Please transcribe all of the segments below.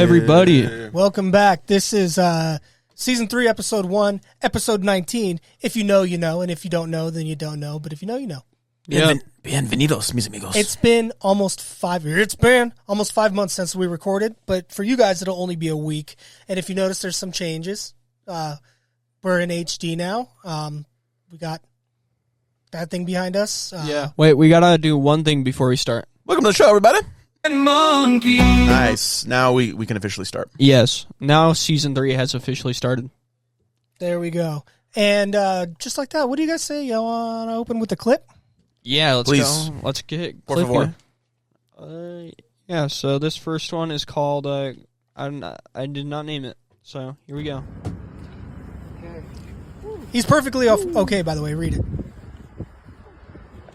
everybody. Welcome back. This is Season 3, Episode 1, Episode 19. If you know, you know. And if you don't know, then you don't know. But if you know, you know. Yeah. Bienvenidos, mis amigos. It's been almost 5 months since we recorded. But for you guys, it'll only be a week. And if you notice, there's some changes. We're in HD now. We got that thing behind us. Yeah. Wait, we gotta do one thing before we start. Welcome to the show, everybody. Monkey. Nice. Now we can officially start. Yes. Now Season 3 has officially started. There we go. And just like that, what do you guys say? You want to open with the clip? Yeah, let's Please. go. Let's get Por favor. Yeah, so this first one is called, I did not name it. So, here we go. He's perfectly okay, by the way. Read it.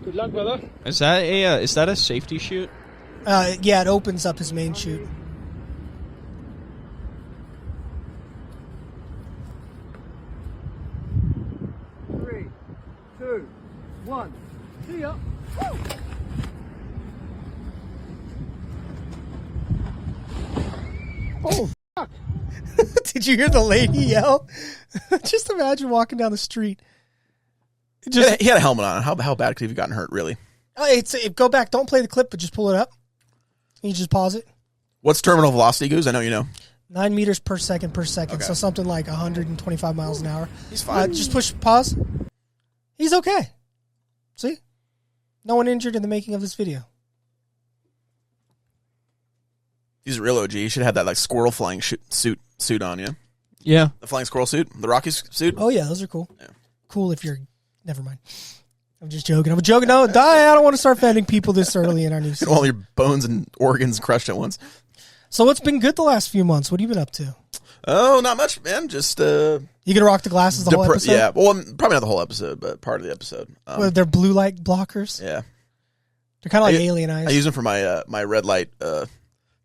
Good luck, brother. Is that a safety shoot? Yeah, it opens up his main chute. Three, two, one. See ya. Oh, fuck. Did you hear the lady yell? Just imagine walking down the street. He had a helmet on. How bad could he have gotten hurt, really? Go back. Don't play the clip, but just pull it up. You just pause it. What's terminal velocity, Goose? I know you know. 9 meters per second. Okay. So something like 125 miles an hour. He's fine. Just push pause. He's okay. See? No one injured in the making of this video. He's a real OG. He should have that like squirrel flying suit on, yeah? Yeah. The flying squirrel suit? The Rocky suit? Oh, yeah, those are cool. Yeah. Cool if you're... Never mind. I'm just joking. No, I don't want to start offending people this early in our new season. All your bones and organs crushed at once. So what's been good the last few months? What have you been up to? Oh, not much, man. Just You gonna rock the glasses the whole episode? Yeah, well, probably not the whole episode, but part of the episode. They're blue light blockers? Yeah. They're kind of like alien eyes. I use them for my my red light,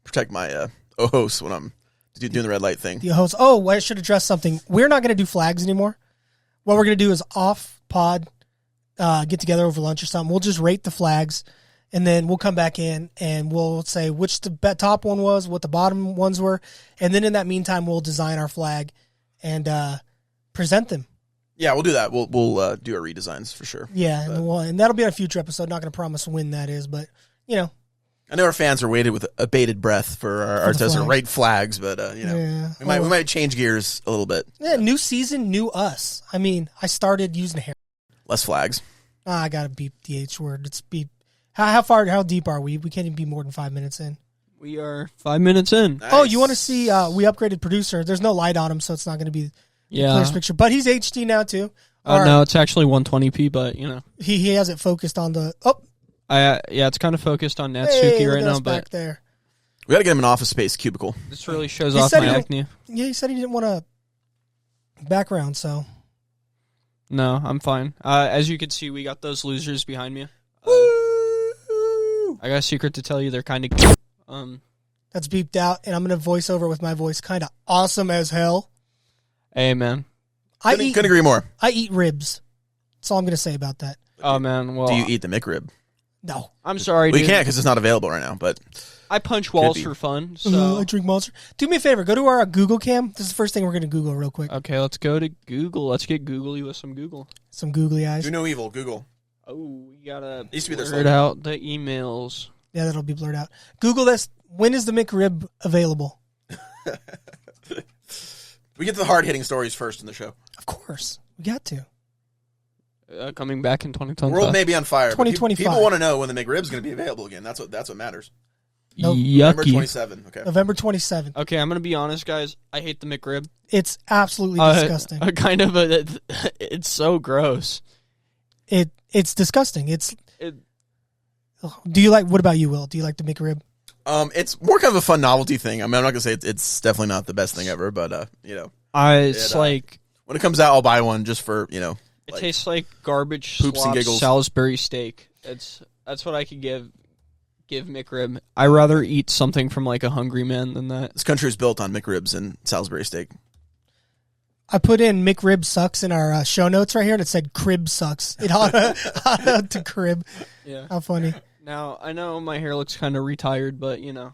protect my OHOS when I'm doing the red light thing. The host. Oh, I should address something. We're not going to do flags anymore. What we're going to do is off pod, get together over lunch or something. We'll just rate the flags, and then we'll come back in and we'll say which the top one was, what the bottom ones were, and then in that meantime, we'll design our flag and present them. Yeah, we'll do that. We'll do our redesigns for sure. Yeah, and that'll be on a future episode. Not going to promise when that is, but you know. I know our fans are waited with a bated breath for our to rate flags, but we might change gears a little bit. Yeah, new season, new us. I mean, I started using hair. Less flags. I gotta beep the H word. It's beep. How deep are we? We can't even be more than 5 minutes in. We are 5 minutes in. Nice. Oh, you want to see? We upgraded producer. There's no light on him, so it's not going to be the clearest picture. But he's HD now too. No, it's actually 120p, but you know he has it focused on the. It's kind of focused on Natsuki right now, but back there. We got to get him an office space cubicle. This really shows off my acne. Yeah, he said he didn't want a background, so. No, I'm fine. As you can see, we got those losers behind me. I got a secret to tell you. They're kind of That's beeped out, and I'm going to voice over with my voice. Kind of awesome as hell. Hey, man. Couldn't agree more. I eat ribs. That's all I'm going to say about that. Oh, man. Well, do you eat the McRib? No. I'm sorry, We dude. can't because it's not available right now, but... I punch walls for fun, so... I drink Monster. Do me a favor. Go to our Google cam. This is the first thing we're going to Google real quick. Okay, let's go to Google. Let's get googly with some Google. Some googly eyes. Do no evil, Google. Oh, we gotta Needs to be their blur out the emails. Yeah, that'll be blurred out. Google this. When is the McRib available? We get to the hard-hitting stories first in the show. Of course. We got to. Coming back in 2025. The world may be on fire. 2025. People want to know when the McRib's going to be available again. That's what matters. Nope. November Yucky. 27. Okay. November 27th. Okay, I'm gonna be honest, guys. I hate the McRib. It's absolutely disgusting. It's so gross. It's disgusting. Do you like? What about you, Will? Do you like the McRib? It's more kind of a fun novelty thing. I mean, I'm not gonna say it's definitely not the best thing ever, but It's like when it comes out, I'll buy one just for It tastes like garbage poops and slop giggles. Salisbury steak. That's what I could give McRib. I'd rather eat something from like a Hungry Man than that. This country is built on McRibs and Salisbury steak. I put in McRib sucks in our show notes right here, and it said crib sucks. It autoed to crib. Yeah. How funny. Now, I know my hair looks kind of retired, but, It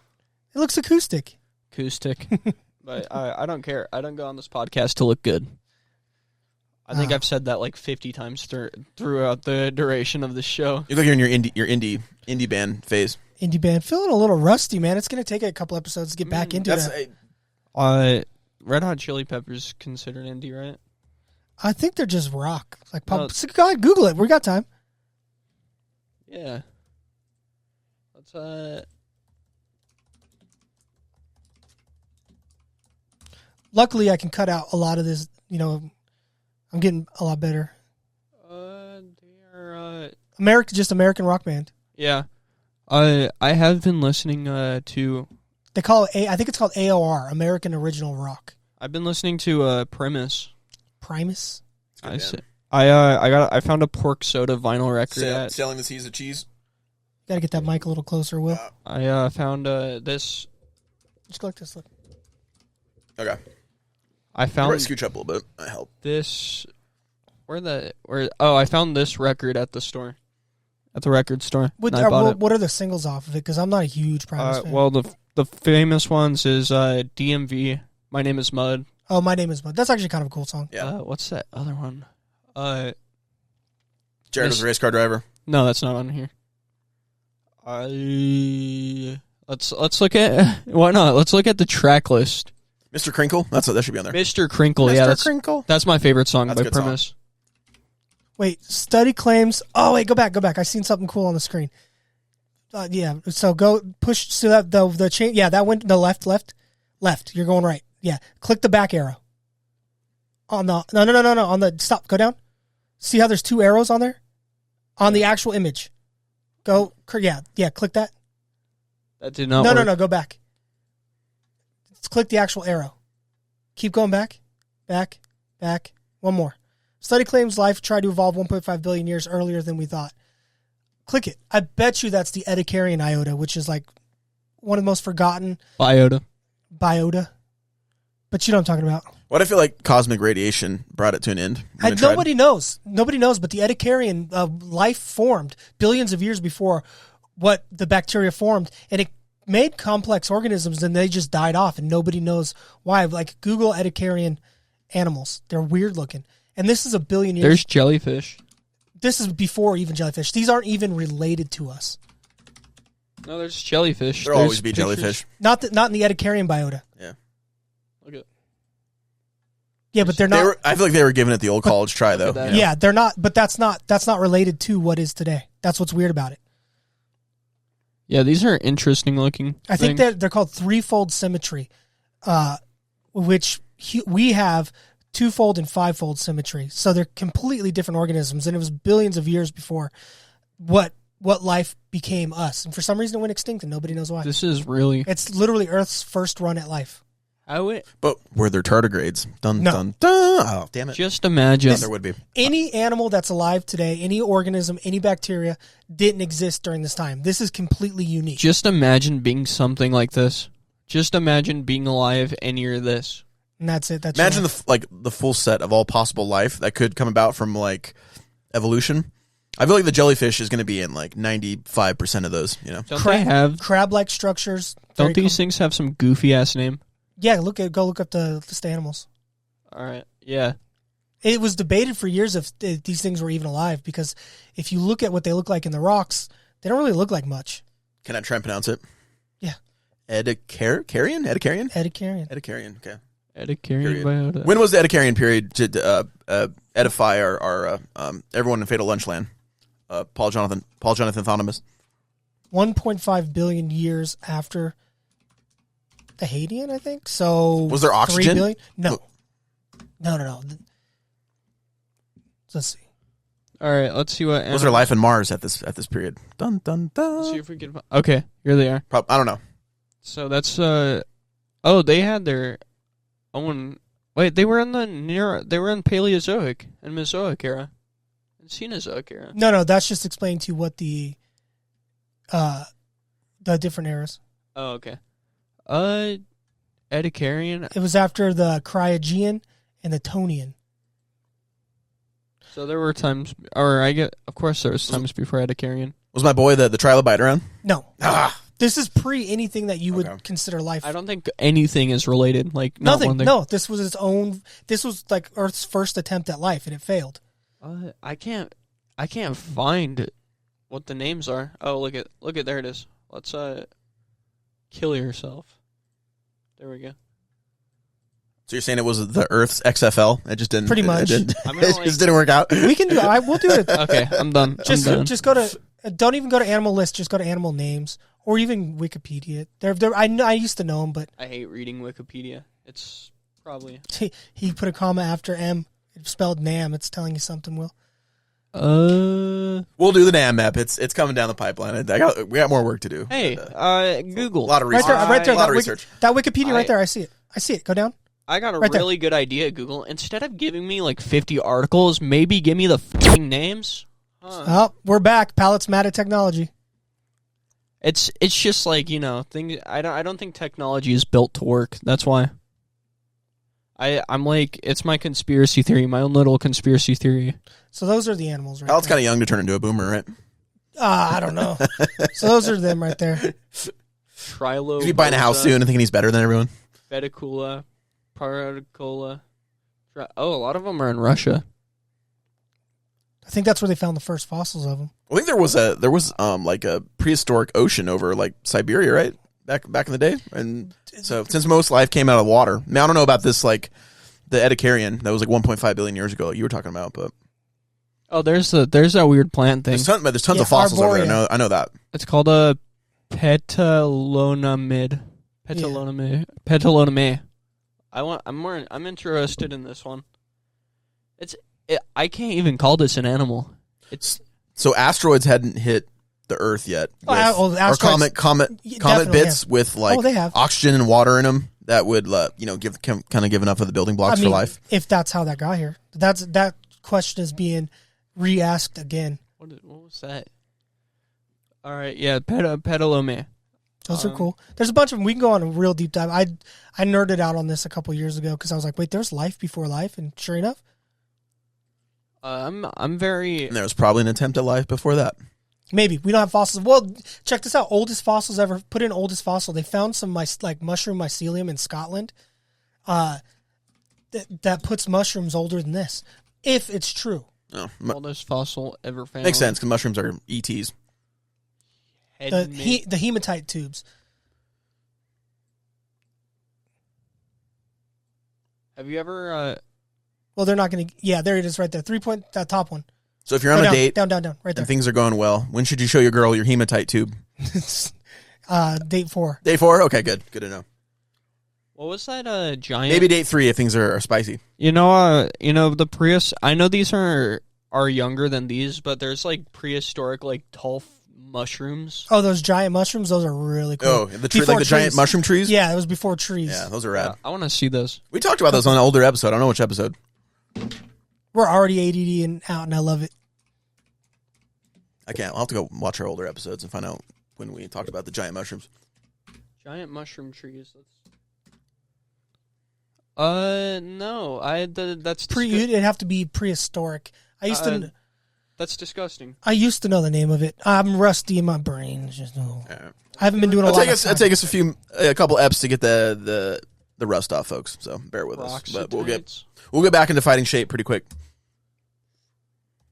looks acoustic. acoustic. But I don't care. I don't go on this podcast to look good. I think I've said that like 50 times throughout the duration of the show. You look, you're in your indie band phase. Indie band. Feeling a little rusty, man. It's going to take a couple episodes to get back into it. Red Hot Chili Peppers considered indie, right? I think they're just rock. Like pop. So go ahead, Google it. We got time. Yeah. Let's Luckily, I can cut out a lot of this. You know, I'm getting a lot better. They're just American rock band. Yeah. I have been listening to. They call it I think it's called AOR, American Original Rock. I've been listening to Primus. Primus. I found a Pork Soda vinyl record. Selling the seas of cheese. Got to get that mic a little closer, Will. I found this. Just go like this. Look. Okay. I found. Scooch up a little bit. I help. This. I found this record at the store. At the record store. What are the singles off of it? Because I'm not a huge Primus fan. Well, the famous ones is DMV. My Name is Mud. Oh, My Name is Mud. That's actually kind of a cool song. Yeah. What's that other one? Jared was a race car driver. No, that's not on here. Let's look at why not? Let's look at the track list. Mr. Crinkle. That should be on there. Mr. Crinkle. Mr. Crinkle. That's my favorite song by Primus. Song. Wait, study claims. Oh, wait, go back. I seen something cool on the screen. Yeah, so go push to that the chain. Yeah, that went the left. You're going right. Yeah, click the back arrow. On the no. On the stop. Go down. See how there's two arrows on there, on the actual image. Go. Yeah. Click that. That did not. work. No. Go back. Let's click the actual arrow. Keep going back. One more. Study claims life tried to evolve 1.5 billion years earlier than we thought. Click it. I bet you that's the Edicarian iota, which is like one of the most forgotten. Biota. But you know what I'm talking about. What I feel like cosmic radiation brought it to an end. Nobody knows. Nobody knows, but the Edicarian life formed billions of years before what the bacteria formed, and it made complex organisms, and they just died off, and nobody knows why. Like, Google Edicarian animals. They're weird looking. And this is a billion years. There's jellyfish. This is before even jellyfish. These aren't even related to us. No, there's jellyfish. There'll always be jellyfish. Not in the Edicarian biota. Yeah. Look at. Yeah, but they're not. I feel like they were giving it the old college try, though. Yeah, they're not. But that's not related to what is today. That's what's weird about it. Yeah, these are interesting looking. I think they're called threefold symmetry, which we have twofold and fivefold symmetry. So they're completely different organisms, and it was billions of years before what life became us. And for some reason, it went extinct, and nobody knows why. It's literally Earth's first run at life. But were there tardigrades? Dun. Oh, damn it! Just imagine there would be any animal that's alive today, any organism, any bacteria didn't exist during this time. This is completely unique. Just imagine being something like this. Just imagine being alive and you're this. And that's it. Imagine the full set of all possible life that could come about from like evolution. I feel like the jellyfish is going to be in like 95% of those. You know, don't they have crab-like structures? Don't these things have some goofy ass name? Yeah, go look up the list of animals. All right. Yeah. It was debated for years if these things were even alive, because if you look at what they look like in the rocks, they don't really look like much. Can I try and pronounce it? Yeah. Edicarian. Edicarian. Okay. Edicarian biota. When was the Edicarian period to edify our everyone in Fatal Lunchland? Paul Jonathan Thonimus. 1.5 billion years after the Hadean, I think. So was there oxygen? 3 billion? No. Let's see. All right, let's see what was there life in Mars at this period. Dun dun dun. Let's see if we can. Okay, here they are. I don't know. So that's they had their own. Wait, they were in Paleozoic and Mesozoic era, and Cenozoic era. No, that's just explaining to you what the different eras. Oh, okay. Edicarian. It was after the Cryogean and the Tonian. So there were times, or of course there was times before Edicarian. Was my boy the trilobite around? No. Damn This is pre anything that you Okay. would consider life. I don't think anything is related. Like not Nothing. one thing. No, this was its own. This was like Earth's first attempt at life, and it failed. I can't find what the names are. Oh, look at there it is. Let's kill yourself. There we go. So you're saying it was the Earth's XFL? It just didn't. Pretty much. It I'm gonna, just didn't work out. We can do. We'll do it. Okay, I'm done. I'm done. Just go to. Don't even go to animal list. Just go to animal names or even Wikipedia. I used to know them, but I hate reading Wikipedia. It's probably he put a comma after M. It spelled Nam. It's telling you something. Will. We'll do the NAM map. It's coming down the pipeline. We got more work to do. Hey, Google. A lot of Right research. there. A lot of research. That Wikipedia right there. I see it. Go down. I got a Right there. really good idea, Google. Instead of giving me like 50 articles, maybe give me the f***ing names. Oh, we're back. Pallets mad at technology. It's just like, things. I don't think technology is built to work. That's why. I'm like, it's my conspiracy theory, my own little conspiracy theory. So those are the animals, right? Pallet's there. kind of young to turn into a boomer, right? I don't know. So those are them right there. Trilo. He's buying a house soon and thinking he's better than everyone. Fedicula, Particola. A lot of them are in Russia. I think that's where they found the first fossils of them. I think there was like a prehistoric ocean over like Siberia, right? Back in the day, and so since most life came out of water. Now I don't know about this, like the Edicarian that was like 1.5 billion years ago. You were talking about, but there's that weird plant thing. there's tons of fossils over there. I know that. It's called a petalonamid. Petaloname. I'm interested in this one. I can't even call this an animal. So asteroids hadn't hit the Earth yet, or asteroids- comet definitely bits have. with like they have. oxygen and water in them that would give enough of the building blocks for life. If that's how that got here, that question is being re-asked again. What was that? All right, yeah, petalome. Those are cool. There's a bunch of them. We can go on a real deep dive. I nerded out on this a couple years ago because I was like, wait, there's life before life, and sure enough, I'm very. And there was probably an attempt at life before that. maybe we don't have fossils. Well, check this out. Oldest fossils ever. Put in oldest fossil. They found some like mushroom mycelium in Scotland. That puts mushrooms older than this, if it's true. Oh, Oldest fossil ever found. makes sense because mushrooms are ETs. The hematite tubes. Have you ever? Well, they're not going to. Yeah, there it is, right there. 3 point. That top one. So if you're on a date down, right there. and things are going well, when should you show your girl your hematite tube? Date 4. Day 4? Okay, good to know. What was that? Giant. Maybe date 3 if things are spicy. The Prius. I know these are younger than these, but there's like prehistoric like tall mushrooms. Oh, those giant mushrooms. Those are really cool. Oh, the giant mushroom trees. Yeah, it was before trees. Yeah, those are rad. I want to see those. We talked about those on an older episode. I don't know which episode. We're already ADD and out, and I love it. I can't. I'll have to go watch our older episodes and find out when we talked about the giant mushrooms. Giant mushroom trees. No. That's It'd have to be prehistoric. That's disgusting. I used to know the name of it. I'm rusty in my brain. I haven't been doing a lot. It'll take us a couple eps to get the rust off, folks. So bear with us. But we'll get back into fighting shape pretty quick.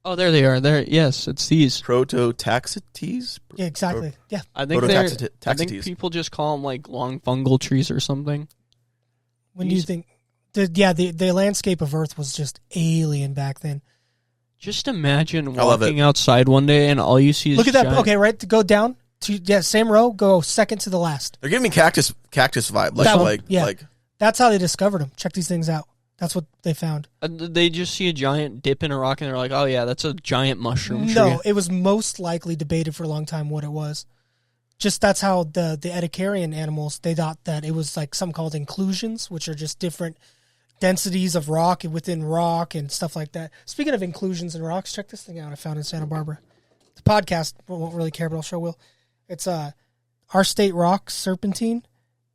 Oh, there they are. There, yes, it's these Prototaxites. Yeah, exactly. Yeah, I think people just call them like long fungal trees or something. When do you think? The landscape of Earth was just alien back then. Just imagine walking outside one day and all you see is look at that. Okay, right to go down to same row. Go second to the last. They're giving me cactus vibe. Like that's how they discovered them. Check these things out. That's what they found. They just see a giant dip in a rock and they're like, oh yeah, that's a giant mushroom tree. No, it was most likely debated for a long time what it was. Just that's how the Edicarian animals, they thought that it was like something called inclusions, which are just different densities of rock within rock and stuff like that. Speaking of inclusions in rocks, check this thing out I found in Santa Barbara. The podcast won't really care, but I'll show Will. It's our state rock serpentine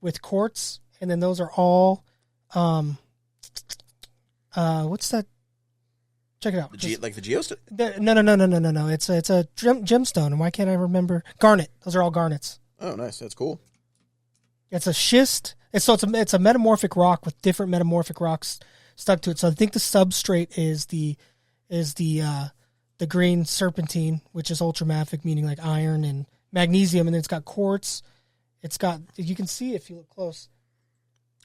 with quartz, and then those are all what's that? Check it out. the geostone? No. It's a gemstone, and why can't I remember? Garnet. Those are all garnets. Oh, nice. That's cool. It's a schist. It's a metamorphic rock with different metamorphic rocks stuck to it. So I think the substrate is the green serpentine, which is ultramafic, meaning like iron and magnesium, and then it's got quartz. It's got, you can see if you look close,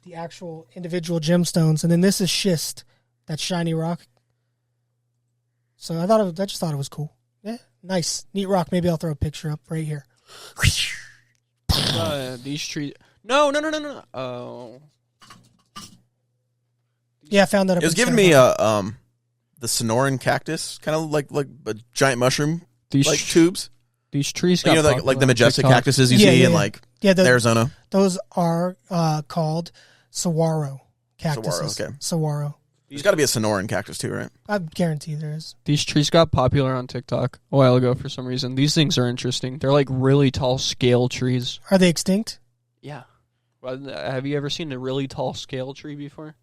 the actual individual gemstones, and then this is schist, that shiny rock. So I just thought it was cool. Yeah, nice, neat rock. Maybe I'll throw a picture up right here. These trees. No. Oh. Yeah, I found that. It was giving me the Sonoran cactus, kind of like a giant mushroom, tubes. These trees, Like, got like the majestic cactuses you see in Arizona. Those are called saguaro cactuses. Saguaro, okay. Saguaro. There's got to be a Sonoran cactus too, right? I guarantee there is. These trees got popular on TikTok a while ago for some reason. These things are interesting. They're like really tall scale trees. Are they extinct? Yeah. Well, have you ever seen a really tall scale tree before?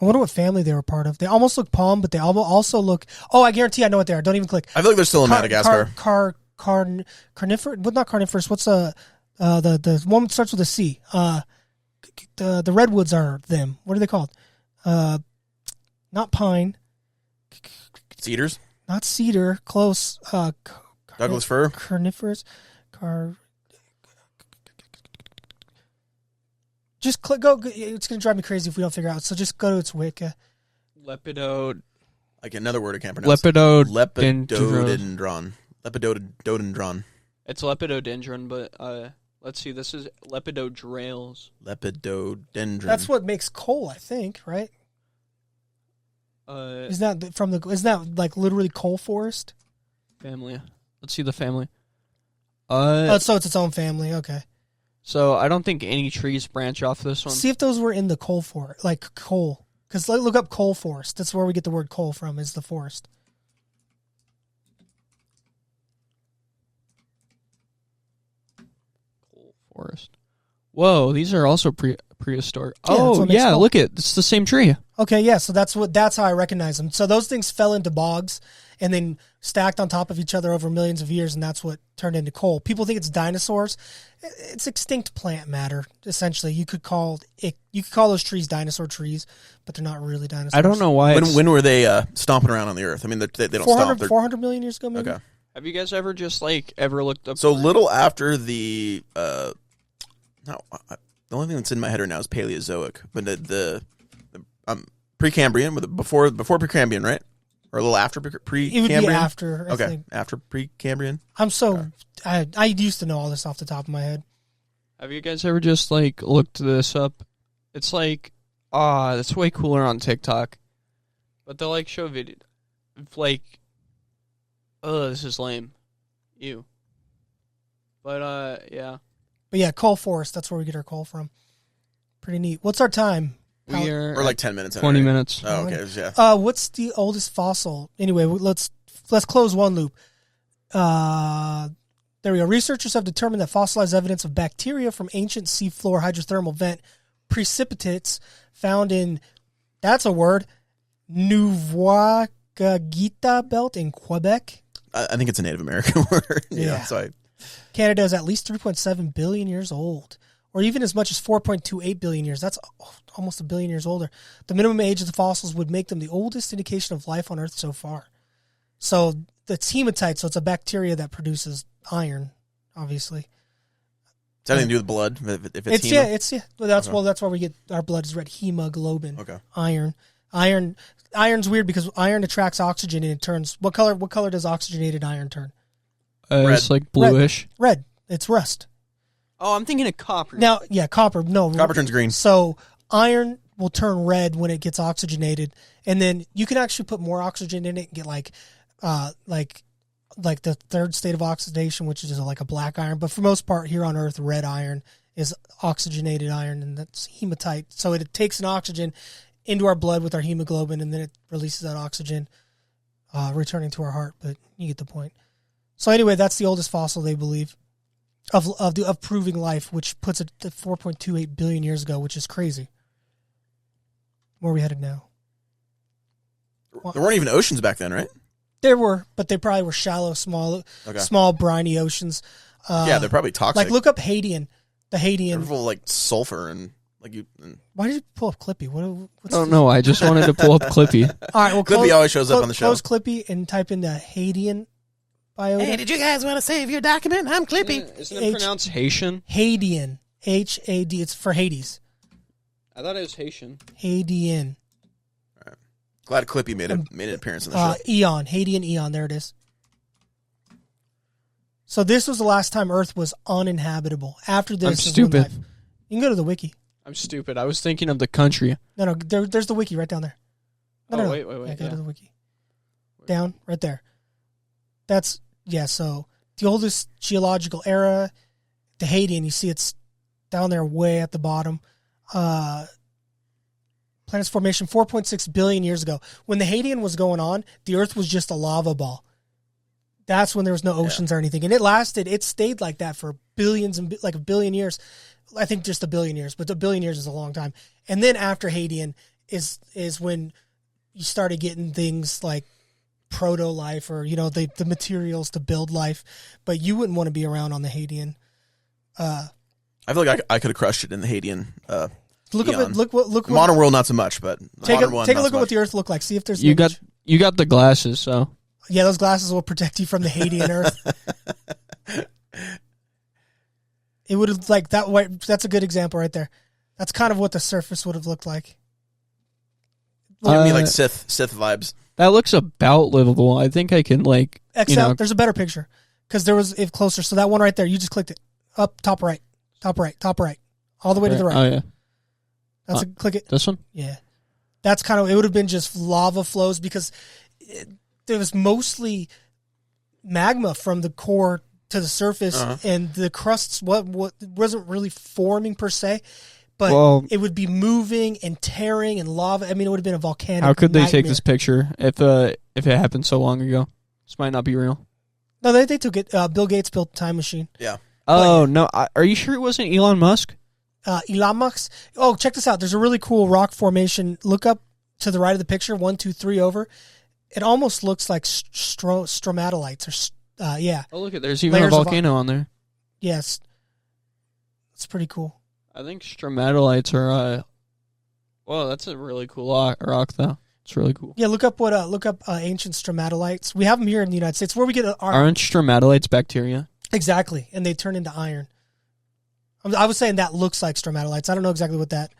I wonder what family they were part of. They almost look palm, but they also look... Oh, I guarantee I know what they are. Don't even click. I feel like they're still in Madagascar. Carnivorous? Well, not carnivorous. What's the one that starts with a C? The redwoods are them. What are they called? Not pine. Cedars? Not cedar. Close. Douglas fir? Carnivorous. Just click. Go. It's going to drive me crazy if we don't figure it out. So just go to its wiki. Lepidod. Like another word I can't pronounce. Lepidodendron. Lepidodendron. It's lepidodendron, but let's see. This is lepidodrails. Lepidodendron. That's what makes coal, I think, right? Isn't that like literally coal forest? Family. Let's see the family. So it's its own family. Okay. So I don't think any trees branch off this one. See if those were in the coal forest, like coal. Because look up coal forest. That's where we get the word coal from, is the forest. Coal forest. Whoa, these are also prehistoric. Yeah, oh, yeah, look it. It's the same tree. Okay, yeah, so that's how I recognize them. So those things fell into bogs and then stacked on top of each other over millions of years, and that's what turned into coal. People think it's dinosaurs. It's extinct plant matter, essentially. You could call those trees dinosaur trees, but they're not really dinosaurs. I don't know why. When were they stomping around on the earth? I mean, they don't stomp. 400 million years ago, maybe? Okay. Have you guys ever ever looked up? So little after the the only thing that's in my head right now is Paleozoic, but the Precambrian, before Precambrian, right? Or a little after Precambrian? It would be after, I think. After Precambrian. I used to know all this off the top of my head. Have you guys ever looked this up? It's it's way cooler on TikTok. But they'll show video. This is lame. Ew. But yeah. But yeah, coal forest, that's where we get our coal from. Pretty neat. What's our time? We're like 10 minutes. 20 minutes. Oh, okay. Yeah. What's the oldest fossil? Anyway, let's close one loop. There we go. Researchers have determined that fossilized evidence of bacteria from ancient seafloor hydrothermal vent precipitates found in, that's a word, Nouveau-Gita belt in Quebec. I think it's a Native American word. Yeah. So Canada is at least 3.7 billion years old, or even as much as 4.28 billion years. That's almost a billion years older. The minimum age of the fossils would make them the oldest indication of life on Earth so far. So it's hematite, so it's a bacteria that produces iron, obviously. Does that anything to do with blood? If it's Well, that's why we get our blood is red. Hemoglobin. Okay. Iron's weird because iron attracts oxygen and it turns. What color does oxygenated iron turn? It's like bluish. Red. It's rust. Oh, I'm thinking of copper. Now, yeah, copper. No, copper turns green. So iron will turn red when it gets oxygenated, and then you can actually put more oxygen in it and get like the third state of oxidation, which is like a black iron. But for most part, here on Earth, red iron is oxygenated iron, and that's hematite. So it takes an oxygen into our blood with our hemoglobin, and then it releases that oxygen, returning to our heart. But you get the point. So anyway, that's the oldest fossil they believe of proving life, which puts it at 4.28 billion years ago, which is crazy. Where are we headed now? There weren't even oceans back then, right? There were, but they probably were shallow, small, briny oceans. Yeah, they're probably toxic. Like, look up Hadean. The They're Hadean. full of like sulfur and like you. Why did you pull up Clippy? What's I don't know. I just wanted to pull up Clippy. All right, well, Clippy always shows up on the show. Close Clippy and type in the Hadean biota. Hey, did you guys want to save your document? I'm Clippy. Isn't it pronounced Haitian? Hadean. H-A-D. It's for Hades. I thought it was Haitian. Hadean. Glad Clippy made an appearance in the show. Eon. Hadean Eon. There it is. So this was the last time Earth was uninhabitable. After this, I'm is when stupid. life- You can go to the wiki. I'm stupid. I was thinking of the country. No, there's the wiki right down there. No. Wait. Yeah, go to the wiki. Down, right there. That's, so the oldest geological era, the Hadean, you see it's down there way at the bottom. Planet's formation 4.6 billion years ago. When the Hadean was going on, the Earth was just a lava ball. That's when there was no oceans or anything. And it stayed like that for billions and like a billion years. I think just a billion years, but a billion years is a long time. And then after Hadean is when you started getting things like proto-life or, the materials to build life. But you wouldn't want to be around on the Hadean. I feel like I could have crushed it in the Hadean. Look up. Eon. Look what. Modern world, not so much, but Take modern a one, look not at so what much. the Earth looked like. See if there's. You got the glasses, so Yeah, those glasses will protect you from the Hadean Earth. It would have like that. That's a good example right there. That's kind of what the surface would have looked like. Give me like Sith vibes. that looks about livable. I think I can Except there's a better picture because there was closer. So that one right there, you just clicked it up, top right, all the way to the right. Oh yeah, That's click it. this one. Yeah, that's kind of. It would have been just lava flows because there was mostly magma from the core to the surface, and the crusts what wasn't really forming per se, but it would be moving and tearing and lava. I mean, it would have been a volcanic. How could they take nightmare. this picture if it happened so long ago? This might not be real. No, they took it. Bill Gates built a time machine. Yeah. Oh no! Are you sure it wasn't Elon Musk? Elon Musk. Oh, check this out. There's a really cool rock formation. Look up to the right of the picture, 1, 2, 3 over. It almost looks like stromatolites or yeah. Oh look, there's even Layers a of volcano on there. Yes, it's pretty cool. I think stromatolites are. Well, that's a really cool rock, though. It's really cool. Yeah, look up ancient stromatolites. We have them here in the United States. Where we get our Aren't stromatolites bacteria? exactly, and they turn into iron. I was saying that looks like stromatolites. I don't know exactly what that,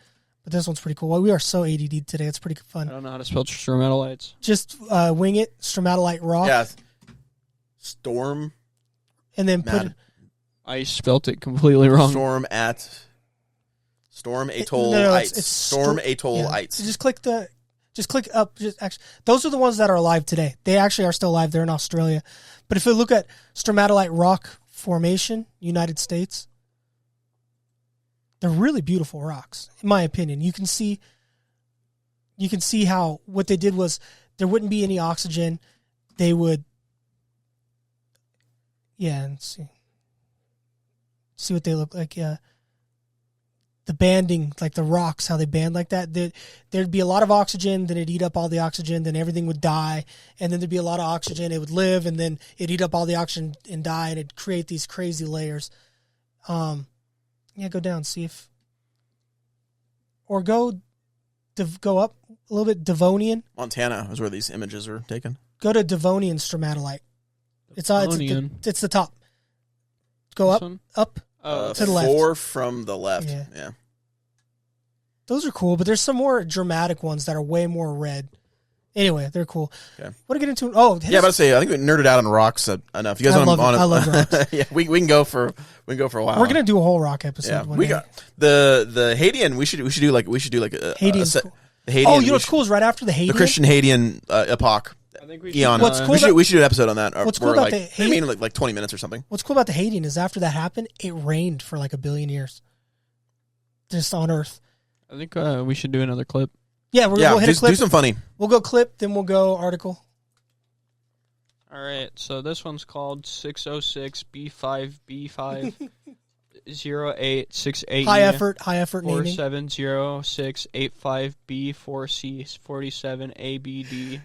but this one's pretty cool. Well, we are so ADD today. It's pretty I fun. don't know how to spell stromatolites. Just wing it, stromatolite rock, Yeah. Storm. and then put it. I spelt it completely wrong. Storm atoll No, ites. it's Storm atoll yeah. ites. Just click up. Those are the ones that are alive today. They actually are still alive. They're in Australia. But if you look at stromatolite rock formation, United States, they're really beautiful rocks, in my opinion. You can see how what they did was there wouldn't be any oxygen. They would, and see what they look like. Yeah. The banding, like the rocks, how they band like that. There'd be a lot of oxygen, then it'd eat up all the oxygen, then everything would die, and then there'd be a lot of oxygen, it would live, and then it'd eat up all the oxygen and die, and it'd create these crazy layers. Go down, see if, or go up a little bit. Devonian. Montana is where these images are taken. Go to Devonian stromatolite. It's the top. Go This up. one? To the left. 4 from the left. Yeah. Those are cool, but there's some more dramatic ones that are way more red. Anyway, they're cool. Okay. Want to get into? Oh, Yeah, but I say I think we nerded out on rocks enough. You guys I want love it. I love rocks. Yeah, we can go for a while. We're gonna do a whole rock episode. Yeah, one we day. got the Hadean. We should do like a Hadean's cool. The Hadean. Oh, you know what's cool is right after the Hadean. The Christian Hadean Epoch. I think we Eon. What's cool we should do an episode on that. What's cool about the I mean, like 20 minutes or something. What's cool about the Hadean is after that happened, it rained for like 1 billion years, just on Earth. I think we should do another clip. Yeah, we'll hit a clip. Do some funny. We'll go clip, then we'll go article. All right, so this one's called 606B5B5 0868 High effort naming. 470685B4C 47ABD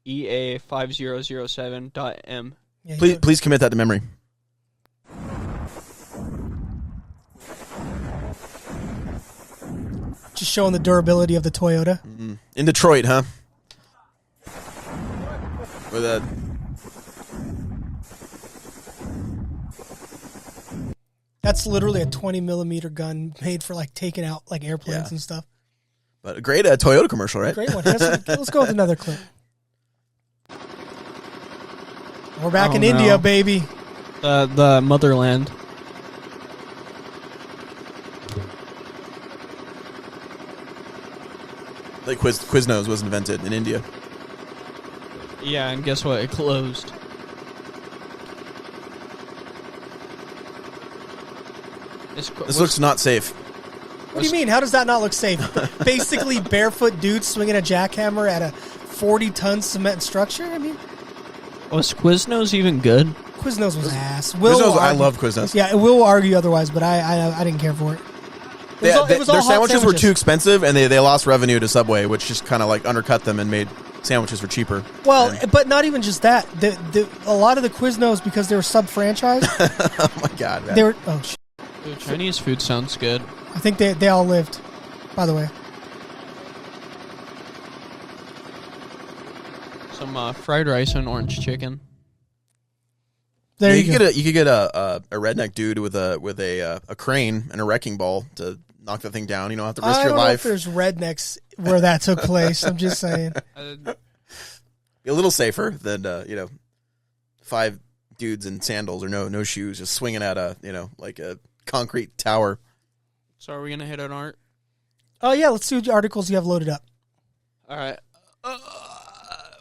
EA5007.M. Yeah, Please commit that to memory. Just showing the durability of the Toyota. In Detroit, huh? With a That's literally a 20 millimeter gun made for like taking out like airplanes and stuff. but a great Toyota commercial, right? Great one. Let's go with another clip. We're back in India, baby. The motherland. Like Quiznos was invented in India. Yeah, and guess what? It closed. This looks not safe. What do you mean? How does that not look safe? Basically, barefoot dudes swinging a jackhammer at a 40-ton cement structure? I mean, was Quiznos even good? Quiznos was ass. I love Quiznos. Yeah, Will argue otherwise, but I didn't care for it. Their all hot sandwiches were too expensive, and they lost revenue to Subway, which just kind of like undercut them and made sandwiches for cheaper. Well, but not even just that. A lot of the Quiznos, because they were sub-franchised. Oh my god, man. They were. Oh shit. Dude, Chinese food sounds good. I think they all lived. By the way, Some fried rice and orange chicken. there you you go. could get a redneck dude with a crane and a wrecking ball to knock the thing down. You don't have to risk I your don't know life. if there's rednecks where that took place. I'm just saying. Be a little safer than 5 dudes in sandals or no shoes just swinging at a like a concrete tower. So are we gonna hit an art? Oh yeah, let's see what articles you have loaded up. All right.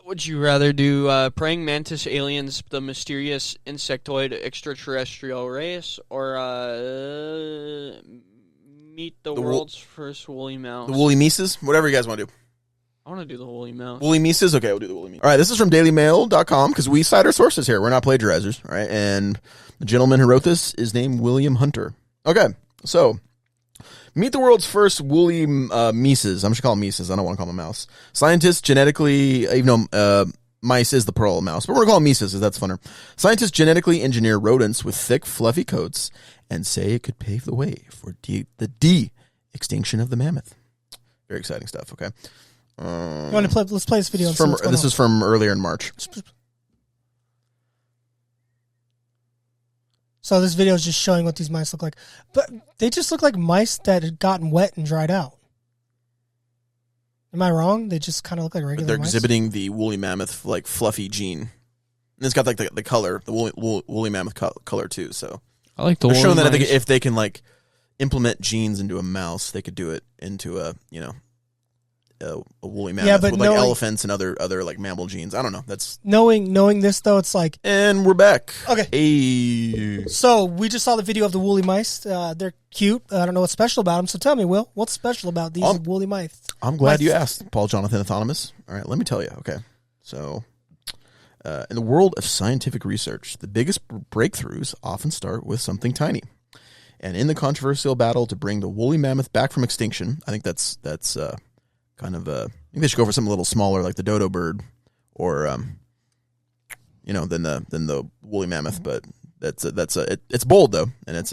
Would you rather do praying mantis aliens, the mysterious insectoid extraterrestrial race, or meet the world's first woolly mouse? The woolly Mises? Whatever you guys want to do. I want to do the woolly mouse. Woolly Mises? Okay, we'll do the woolly Mises. All right, this is from dailymail.com because we cite our sources here. We're not plagiarizers. All right, and the gentleman who wrote this is named William Hunter. Okay, so meet the world's first woolly Mises. I'm just calling them Mises. I don't want to call them a mouse. Scientists genetically, even though mice is the plural of mouse, but we're going to call them Mises because that's funner. Scientists genetically engineer rodents with thick, fluffy coats and say it could pave the way for the de-extinction of the mammoth. Very exciting stuff, okay? You want to play? Let's play this video. This is from earlier in March. So this video is just showing what these mice look like, but they just look like mice that had gotten wet and dried out. Am I wrong? They just kind of look like regular. They're mice? exhibiting the woolly mammoth like fluffy gene, and it's got like the color, the woolly mammoth color too. So I like the they're woolly showing that mice. if they can like implement genes into a mouse, they could do it into a woolly mammoth but with like elephants and other like mammal genes. I don't know. That's knowing this though. It's like, and we're back. Okay. Hey. So we just saw the video of the woolly mice. They're cute. I don't know what's special about them. So tell me, Will, what's special about these woolly mice? I'm glad you asked, Paul Jonathan Autonomous. All right, let me tell you. Okay, so in the world of scientific research, the biggest breakthroughs often start with something tiny. And in the controversial battle to bring the woolly mammoth back from extinction, I think that's kind of I think they should go for something a little smaller, like the dodo bird, or than the woolly mammoth. But it's bold though, and it's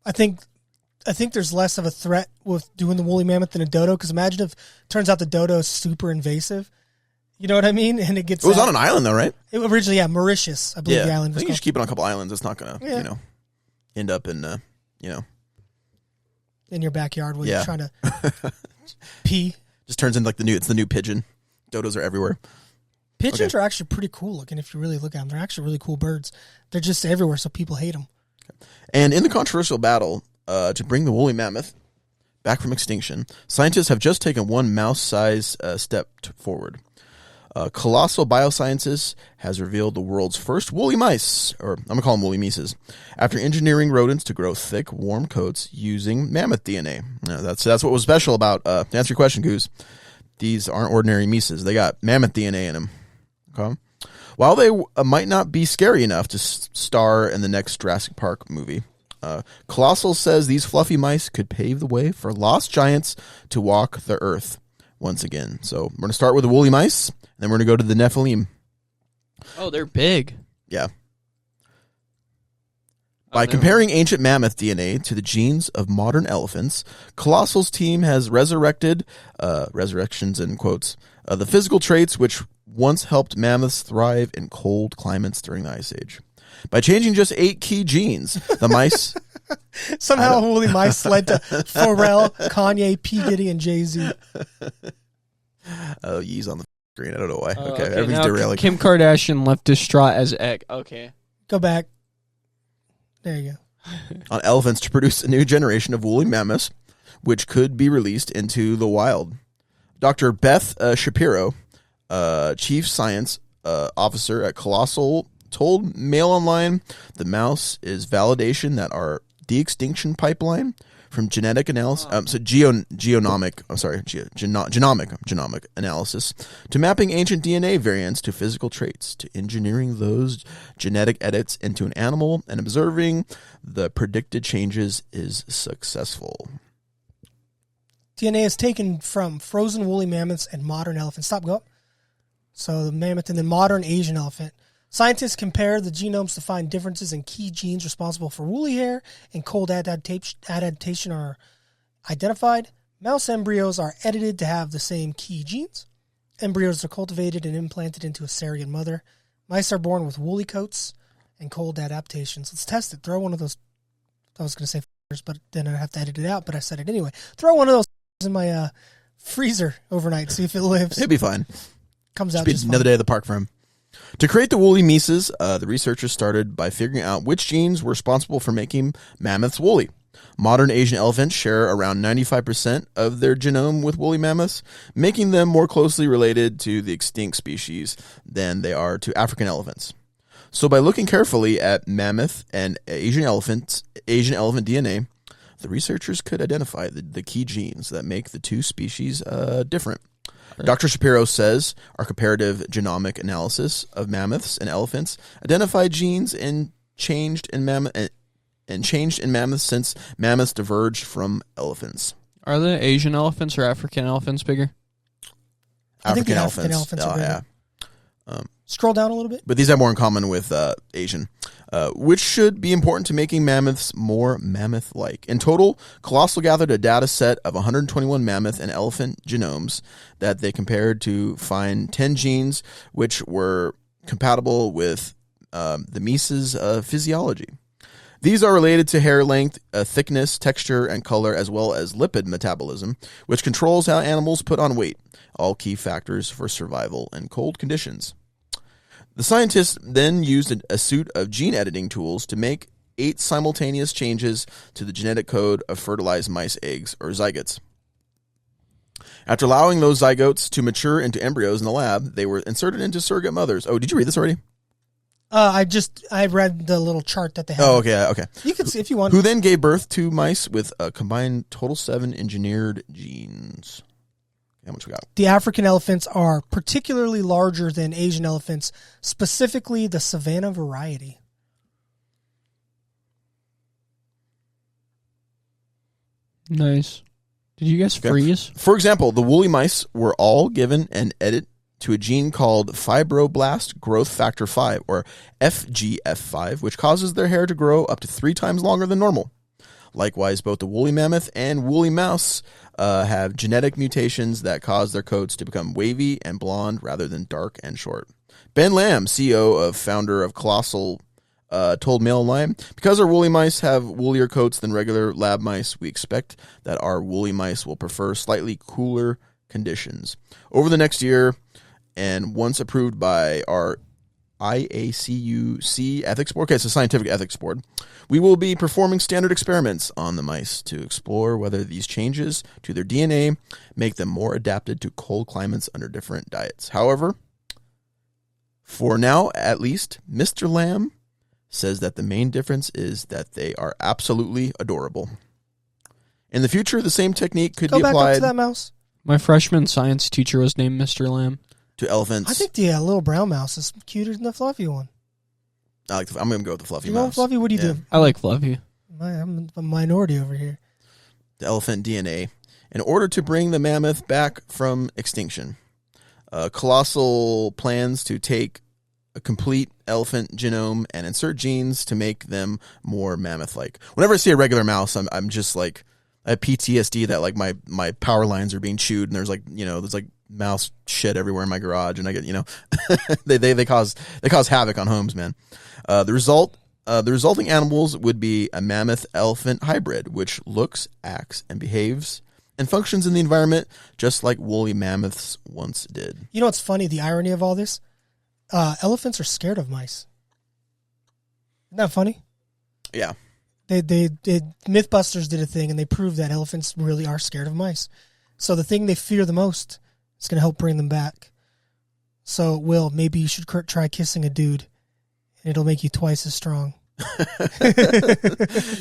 I think there's less of a threat with doing the woolly mammoth than a dodo. Because imagine if it turns out the dodo is super invasive. You know what I mean? And it was on an island though, right? It originally, Mauritius, I believe the island I was think you called. should keep it on a couple islands. It's not gonna end up in in your backyard when you're trying to pee. Just turns into like the new pigeon. Dodos are everywhere. Pigeons are actually pretty cool looking if you really look at them. They're actually really cool birds. They're just everywhere, so people hate them. And in the controversial battle to bring the woolly mammoth back from extinction, scientists have just taken one mouse-size step forward. Colossal Biosciences has revealed the world's first woolly mice, or I'm going to call them woolly Mises, after engineering rodents to grow thick, warm coats using mammoth DNA. Now, that's what was special about, to answer your question, Goose, these aren't ordinary Mises. They got mammoth DNA in them. Okay? While they might not be scary enough to star in the next Jurassic Park movie, Colossal says these fluffy mice could pave the way for lost giants to walk the earth once again. So we're going to start with the woolly mice, and then we're going to go to the Nephilim. Oh, they're big. Yeah. By comparing ancient mammoth DNA to the genes of modern elephants, Colossal's team has resurrected, resurrections in quotes, the physical traits which once helped mammoths thrive in cold climates during the Ice Age. By changing just 8 key genes, the mice... Somehow Wooley mice led to Pharrell, Kanye, P. Diddy, and Jay-Z. Oh, Yee's on the screen. I don't know why. Okay, Okay, everything's now derailing. Kim Kardashian left distraught as egg. Okay. Go back. There you go. On elephants to produce a new generation of woolly mammoths, which could be released into the wild. Dr. Beth Shapiro, Chief Science Officer at Colossal, told Mail Online the mouse is validation that our de-extinction pipeline from genetic analysis, genomic analysis to mapping ancient DNA variants to physical traits to engineering those genetic edits into an animal and observing the predicted changes is successful. DNA is taken from frozen woolly mammoths and modern elephants. Stop, go up. So the mammoth and the modern Asian elephant. Scientists compare the genomes to find differences in key genes responsible for woolly hair and cold adaptation are identified. Mouse embryos are edited to have the same key genes. Embryos are cultivated and implanted into a surrogate mother. Mice are born with woolly coats and cold adaptations. Let's test it. Throw one of those. I was going to say first, but then I'd have to edit it out, but I said it anyway. Throw one of those in my freezer overnight, see if it lives. It'd be fine. Comes out Be just another fine. day at the park for him. To create the woolly mices, the researchers started by figuring out which genes were responsible for making mammoths woolly. Modern Asian elephants share around 95% of their genome with woolly mammoths, making them more closely related to the extinct species than they are to African elephants. So by looking carefully at mammoth and Asian elephant DNA, the researchers could identify the key genes that make the two species different. Dr. Shapiro says our comparative genomic analysis of mammoths and elephants identified genes and changed in mammoths since mammoths diverged from elephants. Are the Asian elephants or African elephants bigger? I think the African elephants are bigger. Scroll down a little bit. But these have more in common with Asian, which should be important to making mammoths more mammoth-like. In total, Colossal gathered a data set of 121 mammoth and elephant genomes that they compared to find 10 genes which were compatible with the mice's physiology. These are related to hair length, thickness, texture, and color, as well as lipid metabolism, which controls how animals put on weight, all key factors for survival in cold conditions. The scientists then used a suite of gene editing tools to make 8 simultaneous changes to the genetic code of fertilized mice eggs, or zygotes. After allowing those zygotes to mature into embryos in the lab, they were inserted into surrogate mothers. Oh, did you read this already? I read the little chart that they have. Oh, okay. You can see if you want. Who then gave birth to mice with a combined total 7 engineered genes. How much we got? The African elephants are particularly larger than Asian elephants, specifically the savanna variety. Nice. Did you guys freeze? For example, the woolly mice were all given an edit to a gene called fibroblast growth factor 5, or FGF5, which causes their hair to grow up to 3 times longer than normal. Likewise, both the woolly mammoth and woolly mouse have genetic mutations that cause their coats to become wavy and blonde rather than dark and short. Ben Lamb, CEO of founder of Colossal, told Mail Online, because our woolly mice have woollier coats than regular lab mice, we expect that our woolly mice will prefer slightly cooler conditions. Over the next year, and once approved by our IACUC ethics board, okay, it's a scientific ethics board, we will be performing standard experiments on the mice to explore whether these changes to their DNA make them more adapted to cold climates under different diets. However, for now at least, Mr. Lamb says that the main difference is that they are absolutely adorable. In the future, the same technique could be Go back up applied to that mouse. My freshman science teacher was named Mr. Lamb. to elephants. I think the little brown mouse is cuter than the fluffy one. I'm going to go with the fluffy You know mouse. Fluffy? What do you do? I like Fluffy. I'm a minority over here. The elephant DNA, in order to bring the mammoth back from extinction. Colossal plans to take a complete elephant genome and insert genes to make them more mammoth-like. Whenever I see a regular mouse, I'm just like, I have PTSD that like my power lines are being chewed and there's like, there's like mouse shit everywhere in my garage, and I get, they cause havoc on homes, man. The resulting animals would be a mammoth elephant hybrid, which looks, acts, and behaves and functions in the environment just like woolly mammoths once did. You know what's funny? The irony of all this? Elephants are scared of mice. Isn't that funny? Yeah. They Mythbusters did a thing, and they proved that elephants really are scared of mice. So the thing they fear the most is going to help bring them back. So, Will, maybe you should try kissing a dude, and it'll make you twice as strong.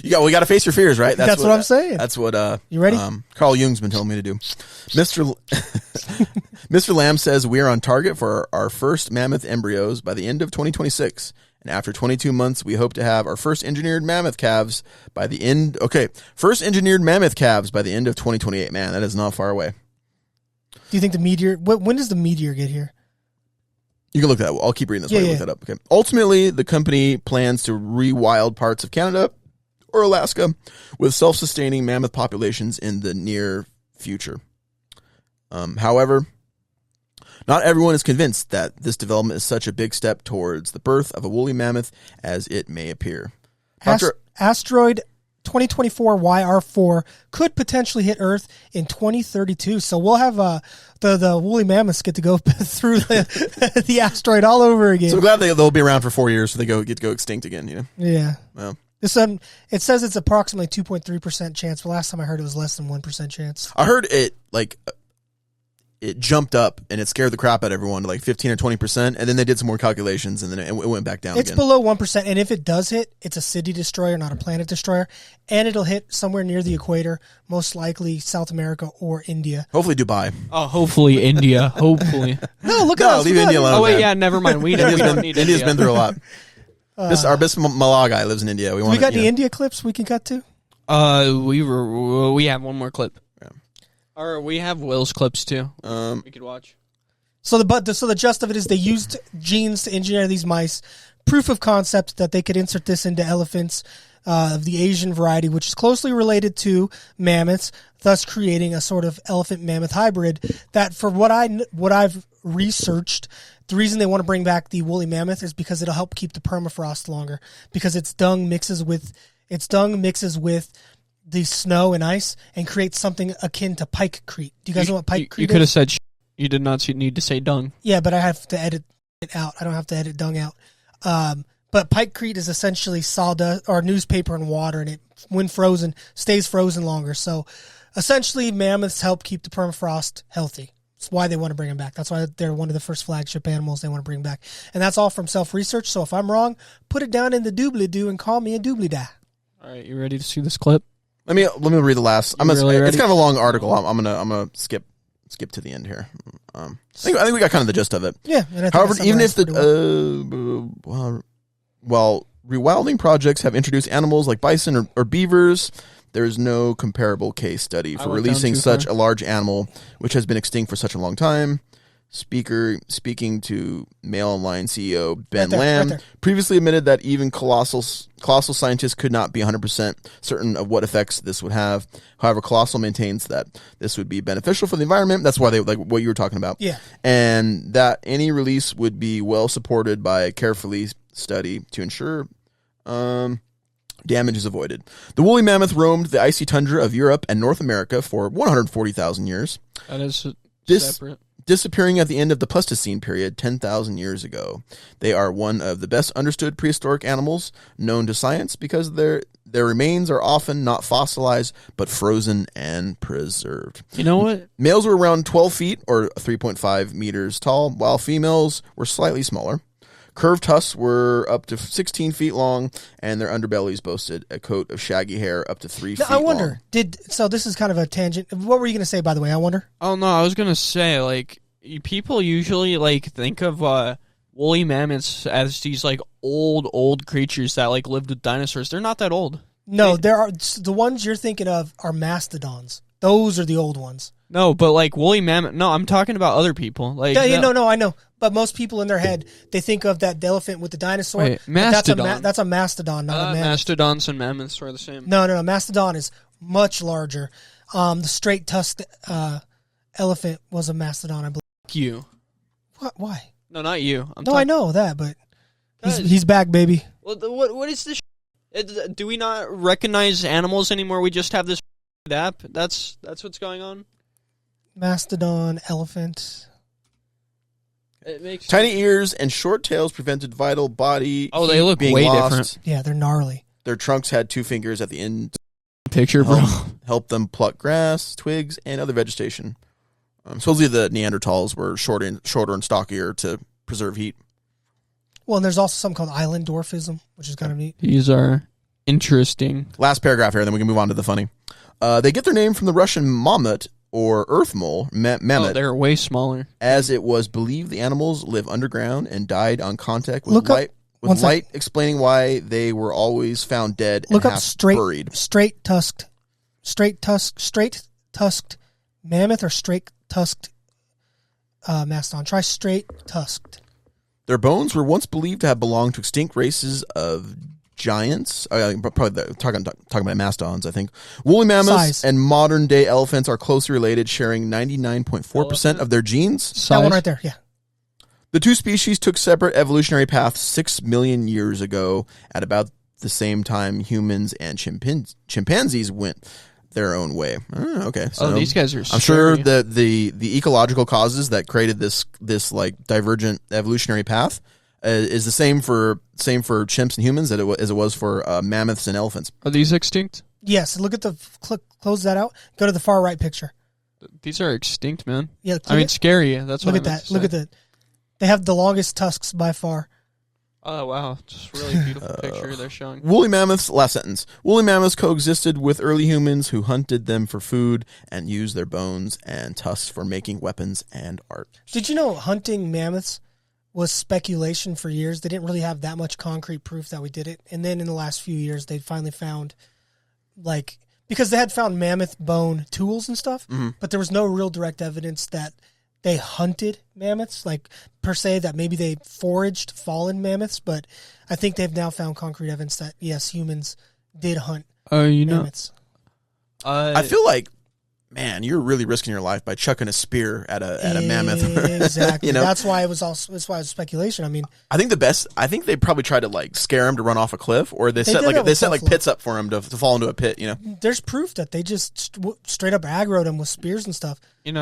We got to face your fears, right? That's what I'm saying. That's what you ready? Carl Jung's been telling me to do. Mr. Lamb says we are on target for our first mammoth embryos by the end of 2026. And after 22 months, we hope to have our first engineered mammoth calves by the end. Okay, first engineered mammoth calves by the end of 2028. Man, that is not far away. Do you think the meteor? When does the meteor get here? You can look that up. I'll keep reading this while you look that up. Okay. Ultimately, the company plans to rewild parts of Canada or Alaska with self-sustaining mammoth populations in the near future. However, not everyone is convinced that this development is such a big step towards the birth of a woolly mammoth as it may appear. Asteroid 2024 YR4 could potentially hit Earth in 2032. So we'll have the woolly mammoths get to go through the asteroid all over again. So I'm glad they'll be around for 4 years so they get to go extinct again. Yeah. Well, it says it's approximately 2.3% chance. But last time I heard it was less than 1% chance. I heard it jumped up and it scared the crap out of everyone to like 15 or 20%, and then they did some more calculations and then it went back down It's again. below 1%, and if it does hit, it's a city destroyer, not a planet destroyer, and it'll hit somewhere near the equator, most likely South America or India. Hopefully Dubai. Oh, hopefully India. Hopefully. No, look at us. Leave India alone. Oh, wait, man. yeah, never mind. We don't need India. India's been through a lot. Our best Malay guy lives in India. We got any India clips we can cut to? We have one more clip. Or we have Will's clips too. We could watch. So the gist of it is they used genes to engineer these mice. Proof of concept that they could insert this into elephants of the Asian variety, which is closely related to mammoths, thus creating a sort of elephant mammoth hybrid. That, for what I've researched, the reason they want to bring back the woolly mammoth is because it'll help keep the permafrost longer, because its dung mixes with the snow and ice and create something akin to pikecrete. Do you guys know what pikecrete is? You could have said you did not need to say dung. Yeah, but I have to edit it out. I don't have to edit dung out. But pikecrete is essentially sawdust or newspaper and water, and it, when frozen, stays frozen longer. So essentially, mammoths help keep the permafrost healthy. That's why they want to bring them back. That's why they're one of the first flagship animals they want to bring back. And that's all from self-research. So if I'm wrong, put it down in the doobly-doo and call me a doobly-da. All right, you ready to see this clip? Let me read the last. Really it's kind of a long article. I'm gonna skip to the end here. I think we got kind of the gist of it. Yeah. And I think however, even if while rewilding projects have introduced animals like bison or beavers, there is no comparable case study for releasing such a large animal which has been extinct for such a long time. Speaking to Mail Online CEO Ben Lamb, previously admitted that even colossal scientists could not be 100% certain of what effects this would have. However, Colossal maintains that this would be beneficial for the environment. That's why they, like what you were talking about. Yeah. And that any release would be well supported by a carefully study to ensure damage is avoided. The woolly mammoth roamed the icy tundra of Europe and North America for 140,000 years. That is separate. Disappearing at the end of the Pleistocene period 10,000 years ago. They are one of the best understood prehistoric animals known to science because their remains are often not fossilized but frozen and preserved. You know what? Males were around 12 feet or 3.5 meters tall, while females were slightly smaller. Curved tusks were up to 16 feet long, and their underbellies boasted a coat of shaggy hair up to 3 feet long. I wonder, so this is kind of a tangent. What were you going to say, by the way? I wonder. Oh, no, I was going to say, like, people usually, like, think of woolly mammoths as these, like, old creatures that, like, lived with dinosaurs. They're not that old. No, the ones you're thinking of are mastodons. Those are the old ones. No, but, like, woolly mammoth... No, I'm talking about other people. Like, no, I know. But most people in their head, they think of that elephant with the dinosaur. Wait, but that's mastodon. that's a mastodon, not a mammoth. Mastodons and mammoths are the same. No. Mastodon is much larger. The straight tusked elephant was a mastodon, I believe. You. What? Why? No, not you. I know that, but Guys. he's back, baby. What is this? Do we not recognize animals anymore? We just have this app. That's what's going on. Mastodon, elephant. It makes Tiny ears and short tails prevented vital body. Oh, they heat look being way lost. different. Yeah, they're gnarly. Their trunks had 2 fingers at the end. Picture, bro. Help them pluck grass, twigs, and other vegetation. Supposedly the Neanderthals were shorter and stockier to preserve heat. Well, and there's also something called island dwarfism, which is kind of neat. These are interesting. Last paragraph here, then we can move on to the funny. They get their name from the Russian mamut, or earth mole, mammoth, They're way smaller. as it was believed the animals live underground and died on contact with Look up- light. one With light explaining why they were always found dead Look and up half straight buried. tusked mammoth or straight tusked mastodon. Try straight tusked. Their bones were once believed to have belonged to extinct races of giants. Probably talking about mastodons, I think. Woolly mammoths Size. and modern day elephants are closely related, sharing 99.4% of their genes. That one right there. Yeah. The 2 species took separate evolutionary paths 6 million years ago. At about the same time, humans and chimpanzees went their own way. Okay, so These guys are. I'm sure scary. that the ecological causes that created this like divergent evolutionary path is the same for chimps and humans as it was for mammoths and elephants. Are these extinct? Yes. Look at the close that out. Go to the far right picture. These are extinct, man. Yeah. I mean, scary. That's what Look at that. Look at that. They have the longest tusks by far. Oh wow, just really beautiful picture they're showing. Woolly mammoths, last sentence. Woolly mammoths coexisted with early humans who hunted them for food and used their bones and tusks for making weapons and art. Did you know hunting mammoths was speculation for years? They didn't really have that much concrete proof that we did it. And then in the last few years, they finally found, because they had found mammoth bone tools and stuff, but there was no real direct evidence that they hunted mammoths, per se, that maybe they foraged fallen mammoths. But I think they've now found concrete evidence that, yes, humans did hunt mammoths. I feel like, man, you're really risking your life by chucking a spear at a mammoth. Exactly. You know? That's why it was speculation. I mean, I think they probably tried to scare him to run off a cliff, or they set buffalo. pits up for him to fall into a pit. There's proof that they just straight up aggroed him with spears and stuff.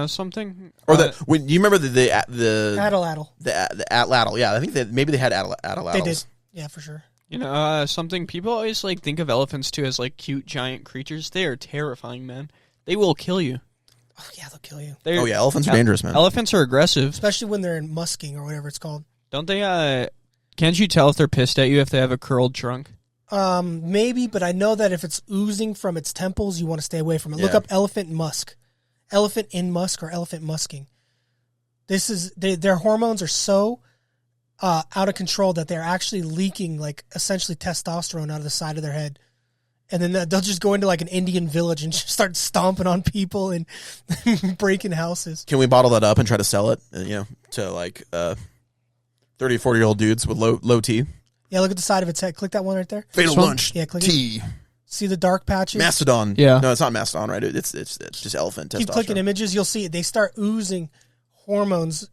Something. Or when you remember the Atlatl. the atlatl, yeah, I think that maybe they had atlatls. They did, yeah, for sure. Something people always think of elephants too as cute giant creatures. They are terrifying, man. They will kill you. Oh yeah, they'll kill you. Elephants are dangerous, man. Elephants are aggressive, Especially when they're in musking or whatever it's called. don't they? Can't you tell if they're pissed at you if they have a curled trunk? Maybe, but I know that if it's oozing from its temples, you want to stay away from it. Look Yeah. up elephant musk. Elephant in musk or elephant musking. Their hormones are so out of control that they're actually leaking essentially testosterone out of the side of their head. And then they'll just go into an Indian village and just start stomping on people and breaking houses. Can we bottle that up and try to sell it? To 30 or 40-year-old dudes with low T. Yeah, look at the side of its head. Click that one right there. Fatal This one? lunch. Yeah, click T. See the dark patches? Mastodon. Yeah. No, it's not mastodon, right? It's just elephant testosterone. Keep clicking images. You'll see it. They start oozing hormones,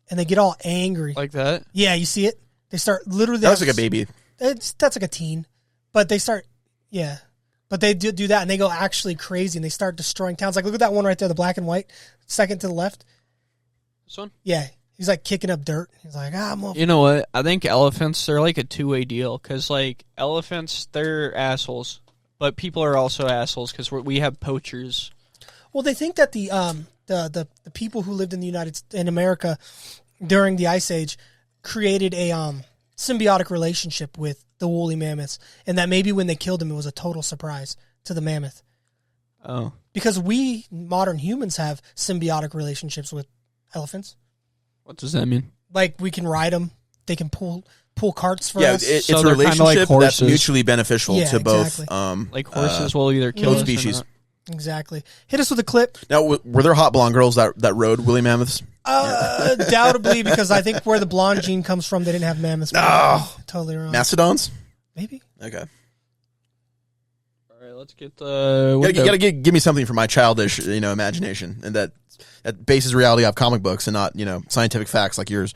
and they get all angry. Like that? Yeah, you see it? They start literally. That looks like a baby. That's like a teen, but they start. Yeah, but they do that, and they go actually crazy, and they start destroying towns. Look at that one right there, the black and white, second to the left. This one? Yeah, he's kicking up dirt. He's I'm You know what? I think elephants, they're a two-way deal. Because, elephants, they're assholes. But people are also assholes because we have poachers. Well, they think that the people who lived in America during the Ice Age created a symbiotic relationship with the woolly mammoths, and that maybe when they killed them, it was a total surprise to the mammoth. Oh. Because we modern humans have symbiotic relationships with elephants. What does that mean? We can ride them. They can pull carts for Yeah, us. it's So a they're kinda like relationship that's horses. mutually beneficial Yeah, to both. exactly. Horses will either kill both us or species. not. Exactly. Hit us with a clip. Now, were there hot blonde girls that rode woolly mammoths? Doubtably, because I think where the blonde gene comes from, they didn't have mammoths. Oh. Totally wrong. Mastodons? Maybe. Okay. All right, let's get the. You gotta give me something from my childish, imagination, and that bases reality off comic books and not, scientific facts like yours.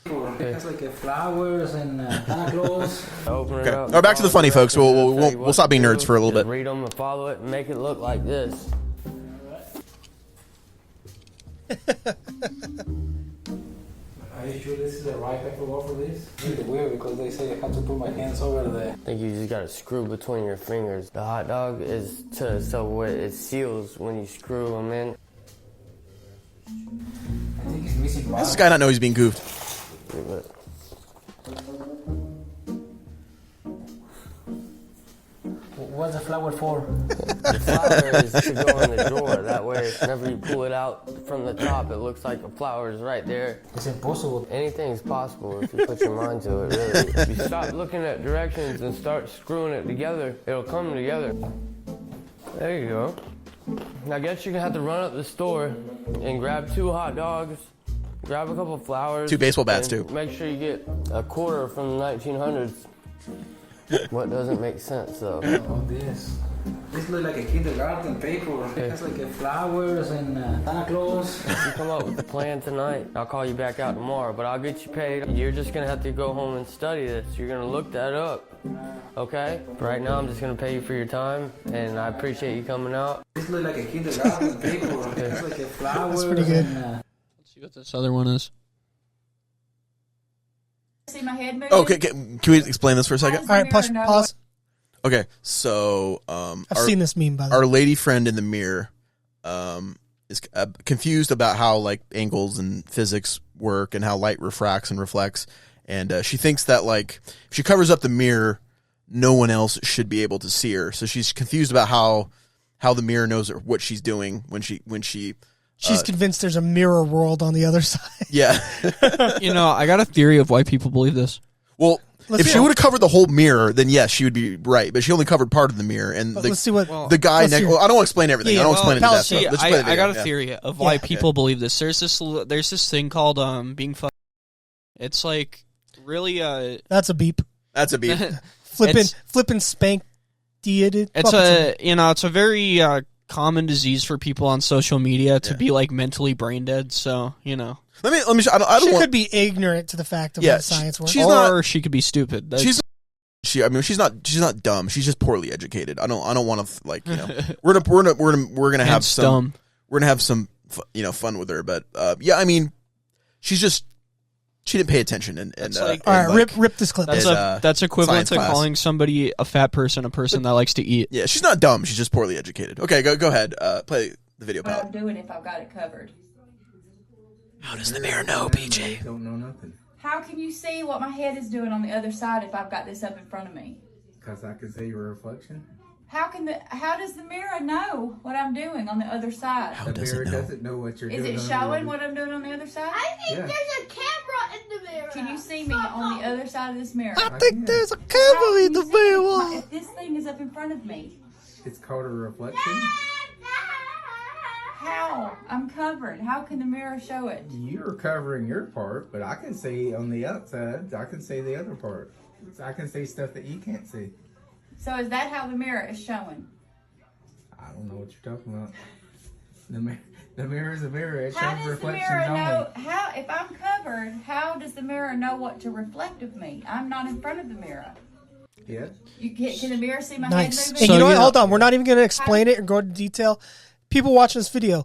It's like flowers and Santa Claus. Open it up. All right, back to the funny, folks. We'll stop being nerds for a little bit. Read them and follow it and make it look like this. Are you sure this is the right paperwork for this? It's weird because they say I have to put my hands over there. I think you just gotta screw between your fingers. The hot dog is so it seals when you screw them in. I think it's missing. Does this guy not know he's being goofed? What's the flower for? The flower is to go in the drawer. That way, whenever you pull it out from the top, it looks like a flower is right there. It's impossible. Anything's possible if you put your mind to it, really. If you stop looking at directions and start screwing it together, it'll come together. There you go. I guess you're gonna have to run up the store and grab 2 hot dogs, grab a couple flowers. 2 baseball bats, too. Make sure you get a quarter from the 1900s. What doesn't make sense, though? Oh, this looks like a kindergarten paper. It has like flowers and Santa Claus. If you come up with a plan tonight, I'll call you back out tomorrow, but I'll get you paid. You're just gonna have to go home and study this. You're gonna look that up, okay? Right now, I'm just gonna pay you for your time, and I appreciate you coming out. This looks like a kindergarten paper. It has like flowers. That's pretty good. And, Let's see what this other one is. See my head moving? Okay, can we explain this for a second? All right, pause. Okay, so I've seen this meme, by the way. our lady friend in the mirror is confused about how like angles and physics work and how light refracts and reflects, and she thinks that like if she covers up the mirror, no one else should be able to see her. So she's confused about how the mirror knows what she's doing when she. She's convinced there's a mirror world on the other side. Yeah. I got a theory of why people believe this. Well, Let's if she would have covered the whole mirror, then yes, she would be right. But she only covered part of the mirror, and Let's see what the guy let's next. hear. Well, I don't want to explain everything. Yeah, I don't well, explain it to pal, death. see, Let's play the I got a video. theory of why Yeah. people believe this. There's this thing called being fucked. It's like really That's a beep. That's a beat. Flipping spank. it's a very common disease for people on social media to be like mentally brain dead. So Let me. I don't She want. could be ignorant to the fact of Yeah, how science works. she's or not- she could be stupid. That's- She's not dumb. She's just poorly educated. I don't want to we're gonna have Hence some dumb. we're gonna have some fun with her. But she didn't pay attention and like- All right, rip this clip. That's that's equivalent science to class. calling somebody a fat person a person that likes to eat. Yeah, she's not dumb. She's just poorly educated. Okay, go ahead. Play the video, What pal. I'm doing if I've got it covered. How does the mirror know, PJ? don't know nothing. How can you see what my head is doing on the other side if I've got this up in front of me? Because I can see your reflection. How does the mirror know what I'm doing on the other side? How The does mirror it know? doesn't know what you're Is doing. it showing what I'm doing on the other side? I think Yeah. there's a camera in the mirror. Can you see me on the other side of this mirror? I think there's a How camera can in the you see mirror. if this thing is up in front of me? It's called a reflection. How? I'm covered. How can the mirror show it? You're covering your part, but I can see on the outside. I can see the other part. I can see stuff that you can't see. So is that how the mirror is showing? I don't know what you're talking about. The mirror is a mirror. It How shows does the reflections mirror only. know? How, if I'm covered, how does the mirror know what to reflect of me? I'm not in front of the mirror. Yeah. Can the mirror see my Nice. head And moving? you know what? you know- Hold on. We're not even going to explain it or go into detail. People watching this video,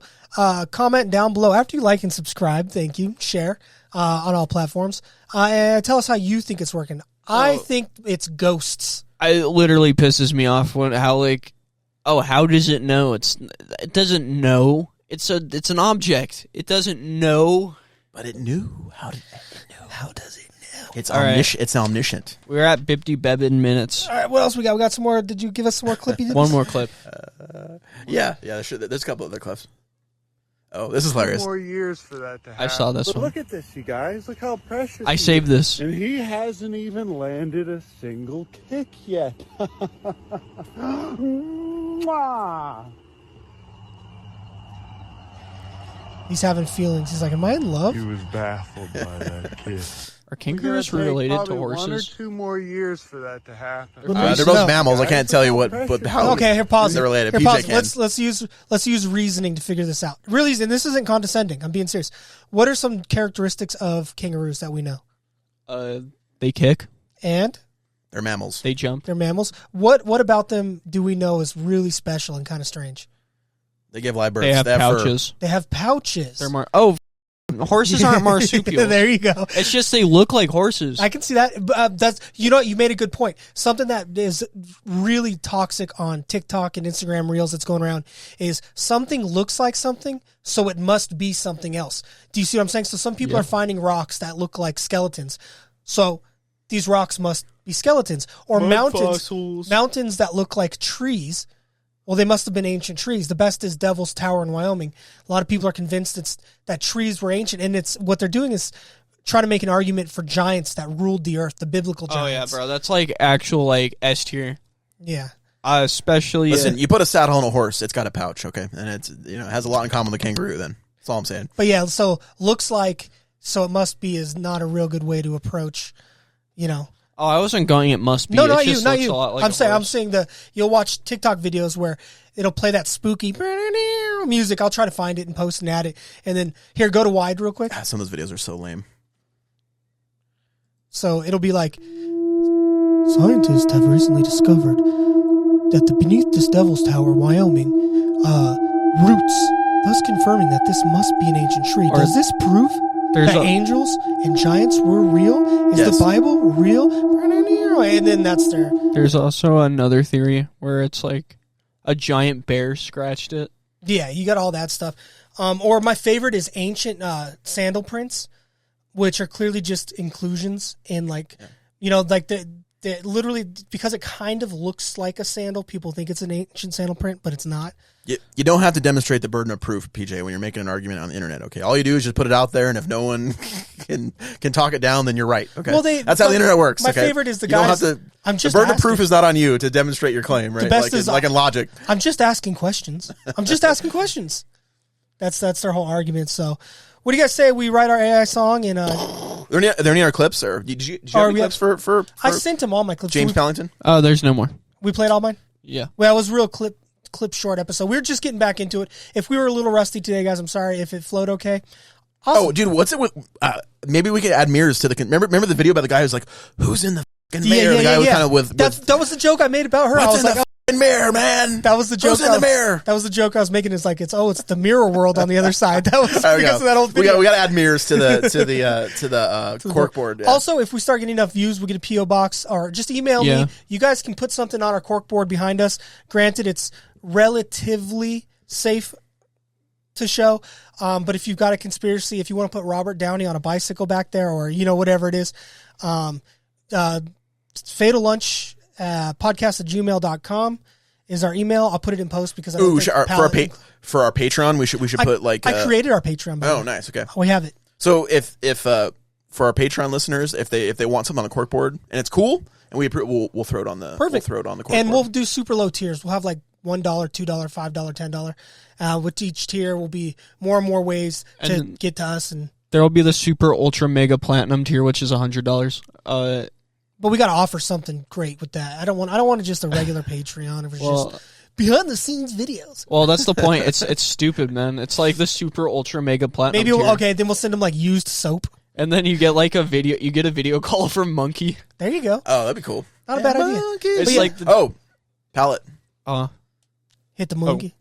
comment down below after you like and subscribe. Thank you. Share on all platforms. And tell us how you think it's working. I think it's ghosts. It literally pisses me off how does it know? It doesn't know. It's an object. It doesn't know. But it knew. How did it know? How does it know? It's All right. omniscient. It's omniscient. We're at 50 Bebin minutes. All right, what else we got? We got some more. Did you give us some more clippy? One more clip. Yeah. There's a couple other clips. Oh, this is hilarious. More years for that to happen. I saw this But one. look at this, you guys. Look how precious. I he saved is. this. And he hasn't even landed a single kick yet. Mwah! He's having feelings. He's like, am I in love? He was baffled by that kiss. Are kangaroos related to horses? 1 or 2 more years for that to happen. They're both mammals. I can't tell you how. Okay, here, pause. They're related. Here, PJ pause. can. Let's use reasoning to figure this out. Really, and this isn't condescending. I'm being serious. What are some characteristics of kangaroos that we know? They kick. And They're mammals. They jump. they're mammals. What about them do we know is really special and kind of strange? They give live births. They have fur. pouches. They have pouches. They're horses aren't marsupial. There you go. It's just they look like horses. I can see that. That's you made a good point. Something that is really toxic on TikTok and Instagram Reels that's going around is something looks like something, so it must be something else. Do you see what I'm saying? So some people are finding rocks that look like skeletons. So these rocks must be skeletons or mountains that look like trees. Well, they must have been ancient trees. The best is Devil's Tower in Wyoming. A lot of people are convinced that trees were ancient, and it's what they're doing is trying to make an argument for giants that ruled the earth, the biblical giants. Oh yeah, bro, that's like actual like S tier. Yeah. Especially. Listen, you put a saddle on a horse, it's got a pouch, okay, and it's it has a lot in common with a kangaroo. Then that's all I'm saying. But yeah, so looks like it must be is not a real good way to approach, Oh, I wasn't going. It must be. No, It not just you, not looks you. a lot like I'm a saying horse. you'll watch TikTok videos where it'll play that spooky music. I'll try to find it and post and add it, and then here, go to wide real quick. Some of those videos are so lame. So it'll be like, scientists have recently discovered that beneath this Devil's Tower, Wyoming, roots, thus confirming that this must be an ancient tree. Does this prove that angels and giants were real? Is the Bible real? And then that's their... There's also another theory where it's like a giant bear scratched it. Yeah, you got all that stuff. Or my favorite is ancient sandal prints, which are clearly just inclusions in like the literally, because it kind of looks like a sandal, people think it's an ancient sandal print, but it's not. You don't have to demonstrate the burden of proof, PJ, when you're making an argument on the internet, okay? All you do is just put it out there, and if no one can talk it down, then you're right, okay? Well, that's how the internet works, my okay? favorite is the you don't guys... have to, the burden of proof is not on you to demonstrate your claim, right? The best is... like in logic. I'm just asking questions. That's their whole argument, so... What do you guys say we write our AI song and... Are there any other clips, or did you have any clips for... I sent him all my clips. James Pellington? Oh, there's no more. We played all mine? Yeah. Well, it was a real clip short episode. We were just getting back into it. If we were a little rusty today, guys, I'm sorry. If it flowed okay. Awesome. Oh, dude, what's it with... maybe we could add mirrors to the... Remember the video about the guy who's like, who's in the fucking mirror? The guy who kind of with... That was the joke I made about her. I was like... mirror, man. That was the joke. Who's in the mirror? That was the joke I was making. It's like it's the mirror world on the other side. That was because of that old video. We got to add mirrors to the corkboard. Yeah. Also, if we start getting enough views, we get a PO box or just email me. You guys can put something on our corkboard behind us. Granted, it's relatively safe to show, but if you've got a conspiracy, if you want to put Robert Downey on a bicycle back there, or whatever it is, Fatal Lunch. podcast@gmail.com is our email. I'll put it in post because I don't think for our Patreon we should put like I created our Patreon. Oh, nice. Okay, we have it. So if for our Patreon listeners, if they want something on the corkboard and it's cool and we approve, we'll throw it on the perfect. We'll throw it on the corkboard. And we'll do super low tiers. We'll have like $1, $2, $5, $10. With each tier will be more and more ways to get to us, and there will be the super ultra mega platinum tier, which is $100. But we got to offer something great with that. I don't want just a regular Patreon. It was just behind the scenes videos. Well, that's the point. It's stupid, man. It's like the super ultra mega platinum. Maybe tier. Then we'll send them like used soap, and then you get like a video. You get a video call from Monkey. There you go. Oh, that'd be cool. Not a bad idea. It's like palette. Hit the monkey.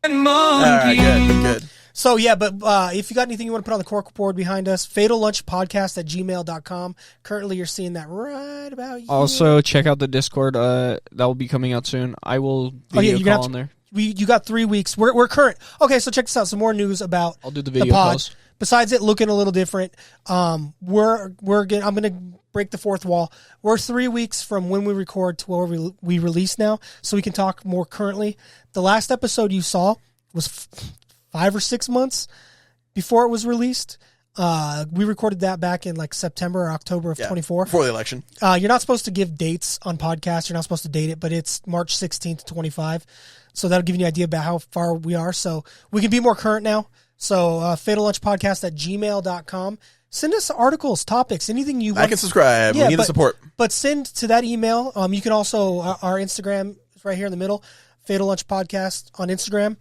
Monkey. All right, good. So, yeah, but if you got anything you want to put on the corkboard behind us, fatallunchpodcast@gmail.com. Currently, you're seeing that right about you. Also, check out the Discord. That will be coming out soon. I will video call on there. You got 3 weeks. We're current. Okay, so check this out. Some more news about I'll do the video pod. calls. Besides it looking a little different, I'm gonna break the fourth wall. We're 3 weeks from when we record to where we release now, so we can talk more currently. The last episode you saw was 5 or 6 months before it was released. We recorded that back in like September or October of 24. Before the election. You're not supposed to give dates on podcasts. You're not supposed to date it, but it's March 16th to 25. So that'll give you an idea about how far we are. So we can be more current now. So fatallunchpodcast@gmail.com. Send us articles, topics, anything you want. Like and subscribe. We need the support. But send to that email. You can also, our Instagram is right here in the middle, Fatal Lunch Podcast on Instagram.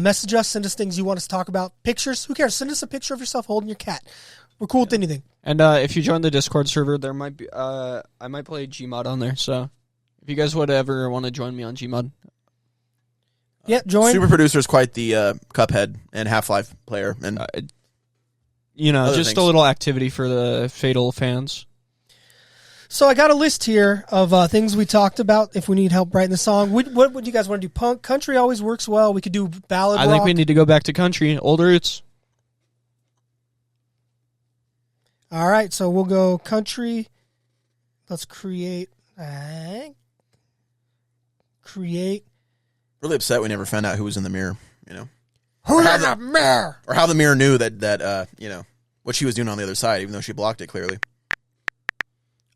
Message us, send us things you want us to talk about. Pictures, who cares? Send us a picture of yourself holding your cat. We're cool with anything. And if you join the Discord server, there might be I might play Gmod on there. So if you guys would ever want to join me on Gmod, join. Super Producer is quite the Cuphead and Half-Life player, and just things. a little activity for the Fatal fans. So I got a list here of things we talked about. If we need help writing the song, what would you guys want to do? Punk, country always works well. We could do ballad. I think we need to go back to country, old roots. All right, so we'll go country. Let's create. Create. Really upset we never found out who was in the mirror. Who's in the mirror? Or how the mirror knew that what she was doing on the other side, even though she blocked it clearly.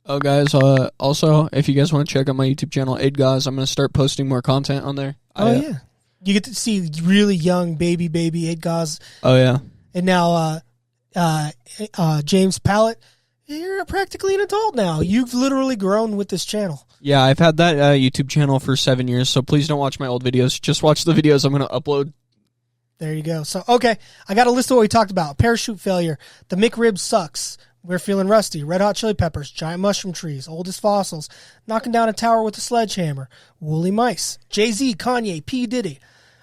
Oh, guys, also, if you guys want to check out my YouTube channel, Edgaz, I'm going to start posting more content on there. Yeah. You get to see really young baby Edgaz. Oh, yeah. And now James Pallet, you're practically an adult now. You've literally grown with this channel. Yeah, I've had that YouTube channel for 7 years, so please don't watch my old videos. Just watch the videos I'm going to upload. There you go. So, okay, I got a list of what we talked about. Parachute failure. The McRib sucks. We're feeling rusty. Red Hot Chili Peppers. Giant mushroom trees. Oldest fossils. Knocking down a tower with a sledgehammer. Woolly mice. Jay-Z, Kanye, P. Diddy.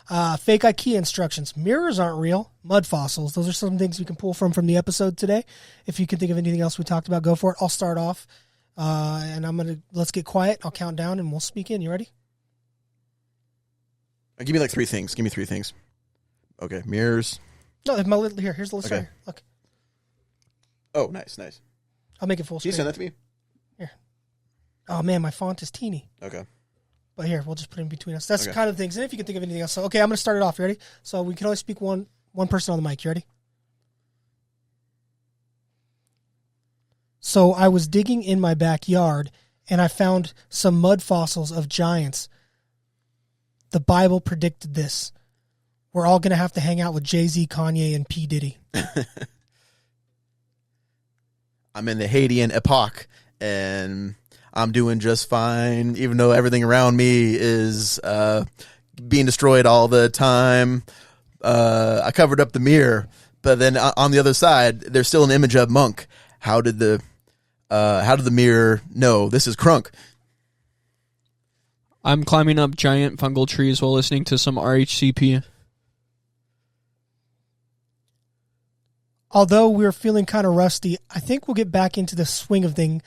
Fake IKEA instructions. Mirrors aren't real. Mud fossils. Those are some things we can pull from the episode today. If you can think of anything else we talked about, go for it. I'll start off. And let's get quiet. I'll count down and we'll speak in. You ready? Give me like 3 things. Give me 3 things. Okay, mirrors. No, here's the list right here. Look. Oh, nice. I'll make it full Can you screen. send that to me? Here. Oh, man, my font is teeny. Okay. But here, we'll just put it in between us. That's the kind of things. And if you can think of anything else. So, okay, I'm going to start it off. You ready? So we can only speak one person on the mic. You ready? So I was digging in my backyard, and I found some mud fossils of giants. The Bible predicted this. We're all going to have to hang out with Jay-Z, Kanye, and P. Diddy. I'm in the Hadean Epoch, and I'm doing just fine, even though everything around me is being destroyed all the time. I covered up the mirror, but then on the other side, there's still an image of Monk. How did the mirror know this is Crunk? I'm climbing up giant fungal trees while listening to some RHCP. Although we're feeling kind of rusty, I think we'll get back into the swing of things.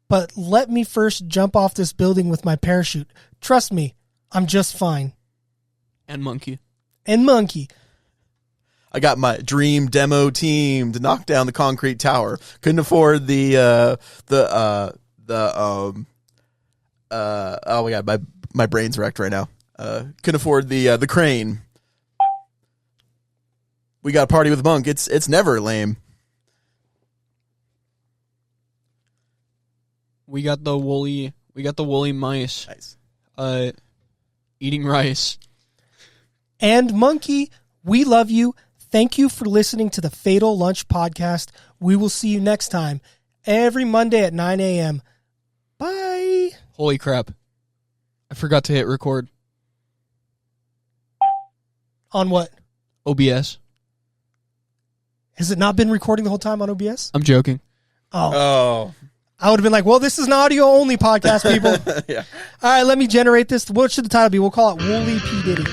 But let me first jump off this building with my parachute. Trust me, I'm just fine. And Monkey. I got my dream demo team to knock down the concrete tower. Couldn't afford oh my god, my brain's wrecked right now. Couldn't afford the crane. We got a party with Monk. It's never lame. We got the woolly mice. Nice. Eating rice. And Monkey, we love you. Thank you for listening to the Fatal Lunch Podcast. We will see you next time, every Monday at 9 a.m. Bye. Holy crap. I forgot to hit record. On what? OBS. Has it not been recording the whole time on OBS? I'm joking. Oh. I would have been like, well, this is an audio-only podcast, people. Yeah. All right, let me generate this. What should the title be? We'll call it Wooley P. Diddy.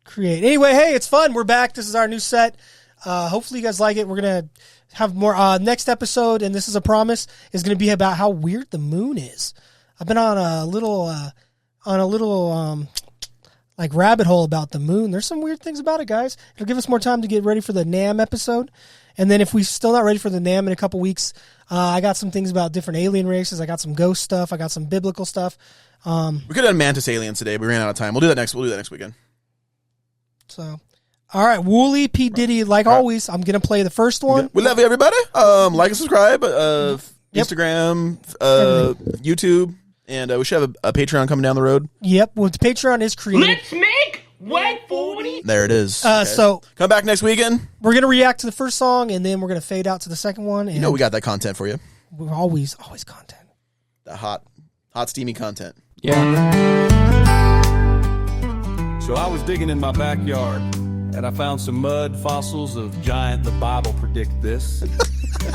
Create. Anyway, hey, it's fun. We're back. This is our new set. Hopefully you guys like it. We're going to have more. Next episode, and this is a promise, is going to be about how weird the moon is. I've been on a little like rabbit hole about the moon. There's some weird things about it, guys. It'll give us more time to get ready for the NAM episode. And then if we're still not ready for the NAM in a couple weeks, I got some things about different alien races. I got some ghost stuff. I got some biblical stuff. We could have done Mantis aliens today, but we ran out of time. We'll do that next weekend. So, all right, Wooley P. Diddy, like always, I'm going to play the first one. We love you, everybody. Like and subscribe. Instagram, YouTube, And we should have a Patreon coming down the road. Yep. Well, the Patreon is created. Let's make White 40. There it is. So come back next weekend. We're gonna react to the first song, and then we're gonna fade out to the second one. And You know we got that content for you. we're always content. That hot, steamy content. Yeah. So I was digging in my backyard, and I found some mud fossils of giant. The Bible predict this.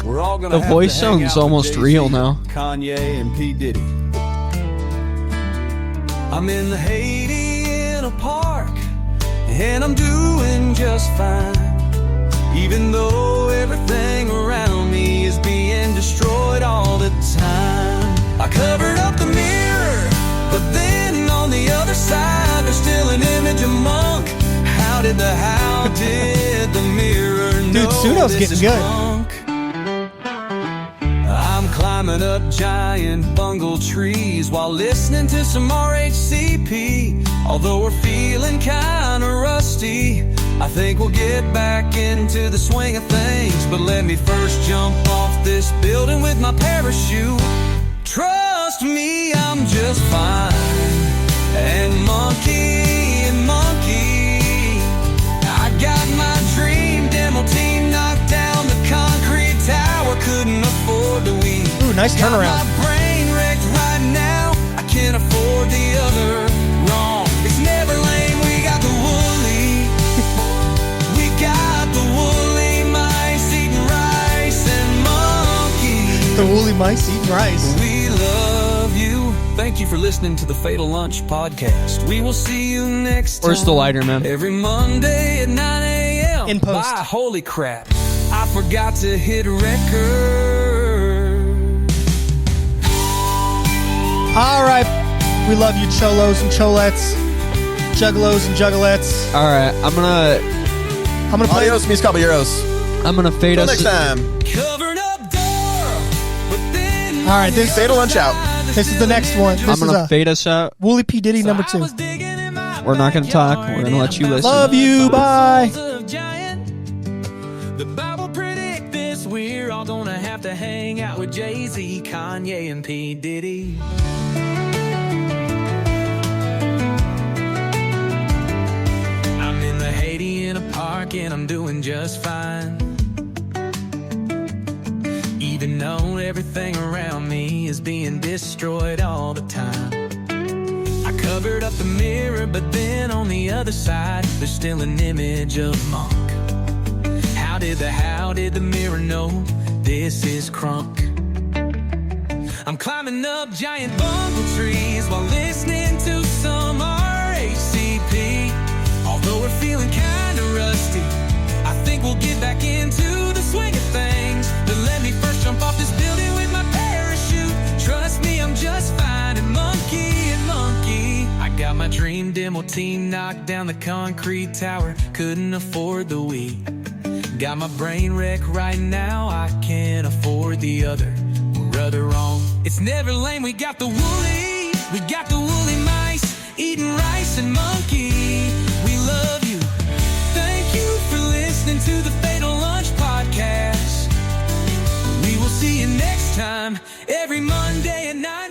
We're all gonna. The voice to hang sounds out with almost Jay-Z, real now. Kanye and P Diddy. I'm in the Hadean park, and I'm doing just fine. Even though everything around me is being destroyed all the time. I covered up the mirror, but then on the other side there's still an image of Monk. How did the mirror know? Dude, Suno's this getting is good. Monk? I'm climbing up giant bungle trees while listening to some RHCP. Although we're feeling kinda rusty, I think we'll get back into the swing of things. But let me first jump off this building with my parachute. Trust me, I'm just fine. And monkey, I got my dream demo team knocked down the concrete tower. Couldn't afford to weep. Ooh, nice Got turnaround. my brain wrecked right now. I can't afford the other. Wrong. It's never lame. We got the Wooley. We got the Wooley mice eating rice and monkeys. The woolly mice eating rice. We love you. Thank you for listening to the Fatal Lunch podcast. We will see you next time. Where's the lighter, man? Every Monday at 9 a.m. In post. Bye. Holy crap. I forgot to hit record. All right. We love you, cholos and cholettes, juggalos and juggalettes. All right, I'm gonna play. Adios, mis caballeros. I'm gonna fade Till us. next time. Covered up door, but then All right, this Fatal Lunch out. This is the next one. This I'm is gonna a fade us out. Wooley P Diddy number 2. We're not gonna talk. We're gonna let you listen. Love you. Bye. The Bible predict this. We're all gonna have to hang out with Jay-Z, Kanye, and P. Diddy. I'm in the Hadean park and I'm doing just fine. Even though everything around me is being destroyed all the time. I covered up the mirror, but then on the other side there's still an image of Monk. How did the mirror know this is crunk? I'm climbing up giant bungle trees while listening to some RHCP. Although we're feeling kinda rusty, I think we'll get back into the swing of things. But let me first jump off this building with my parachute. Trust me, I'm just fine. And monkey, I got my dream demo team knocked down the concrete tower. Couldn't afford the weed. Got my brain wrecked right now. I can't afford the other. We're rather wrong. It's never lame. We got the Wooley. We got the woolly mice eating rice and monkey. We love you. Thank you for listening to the Fatal Lunch podcast. We will see you next time. Every Monday at 9.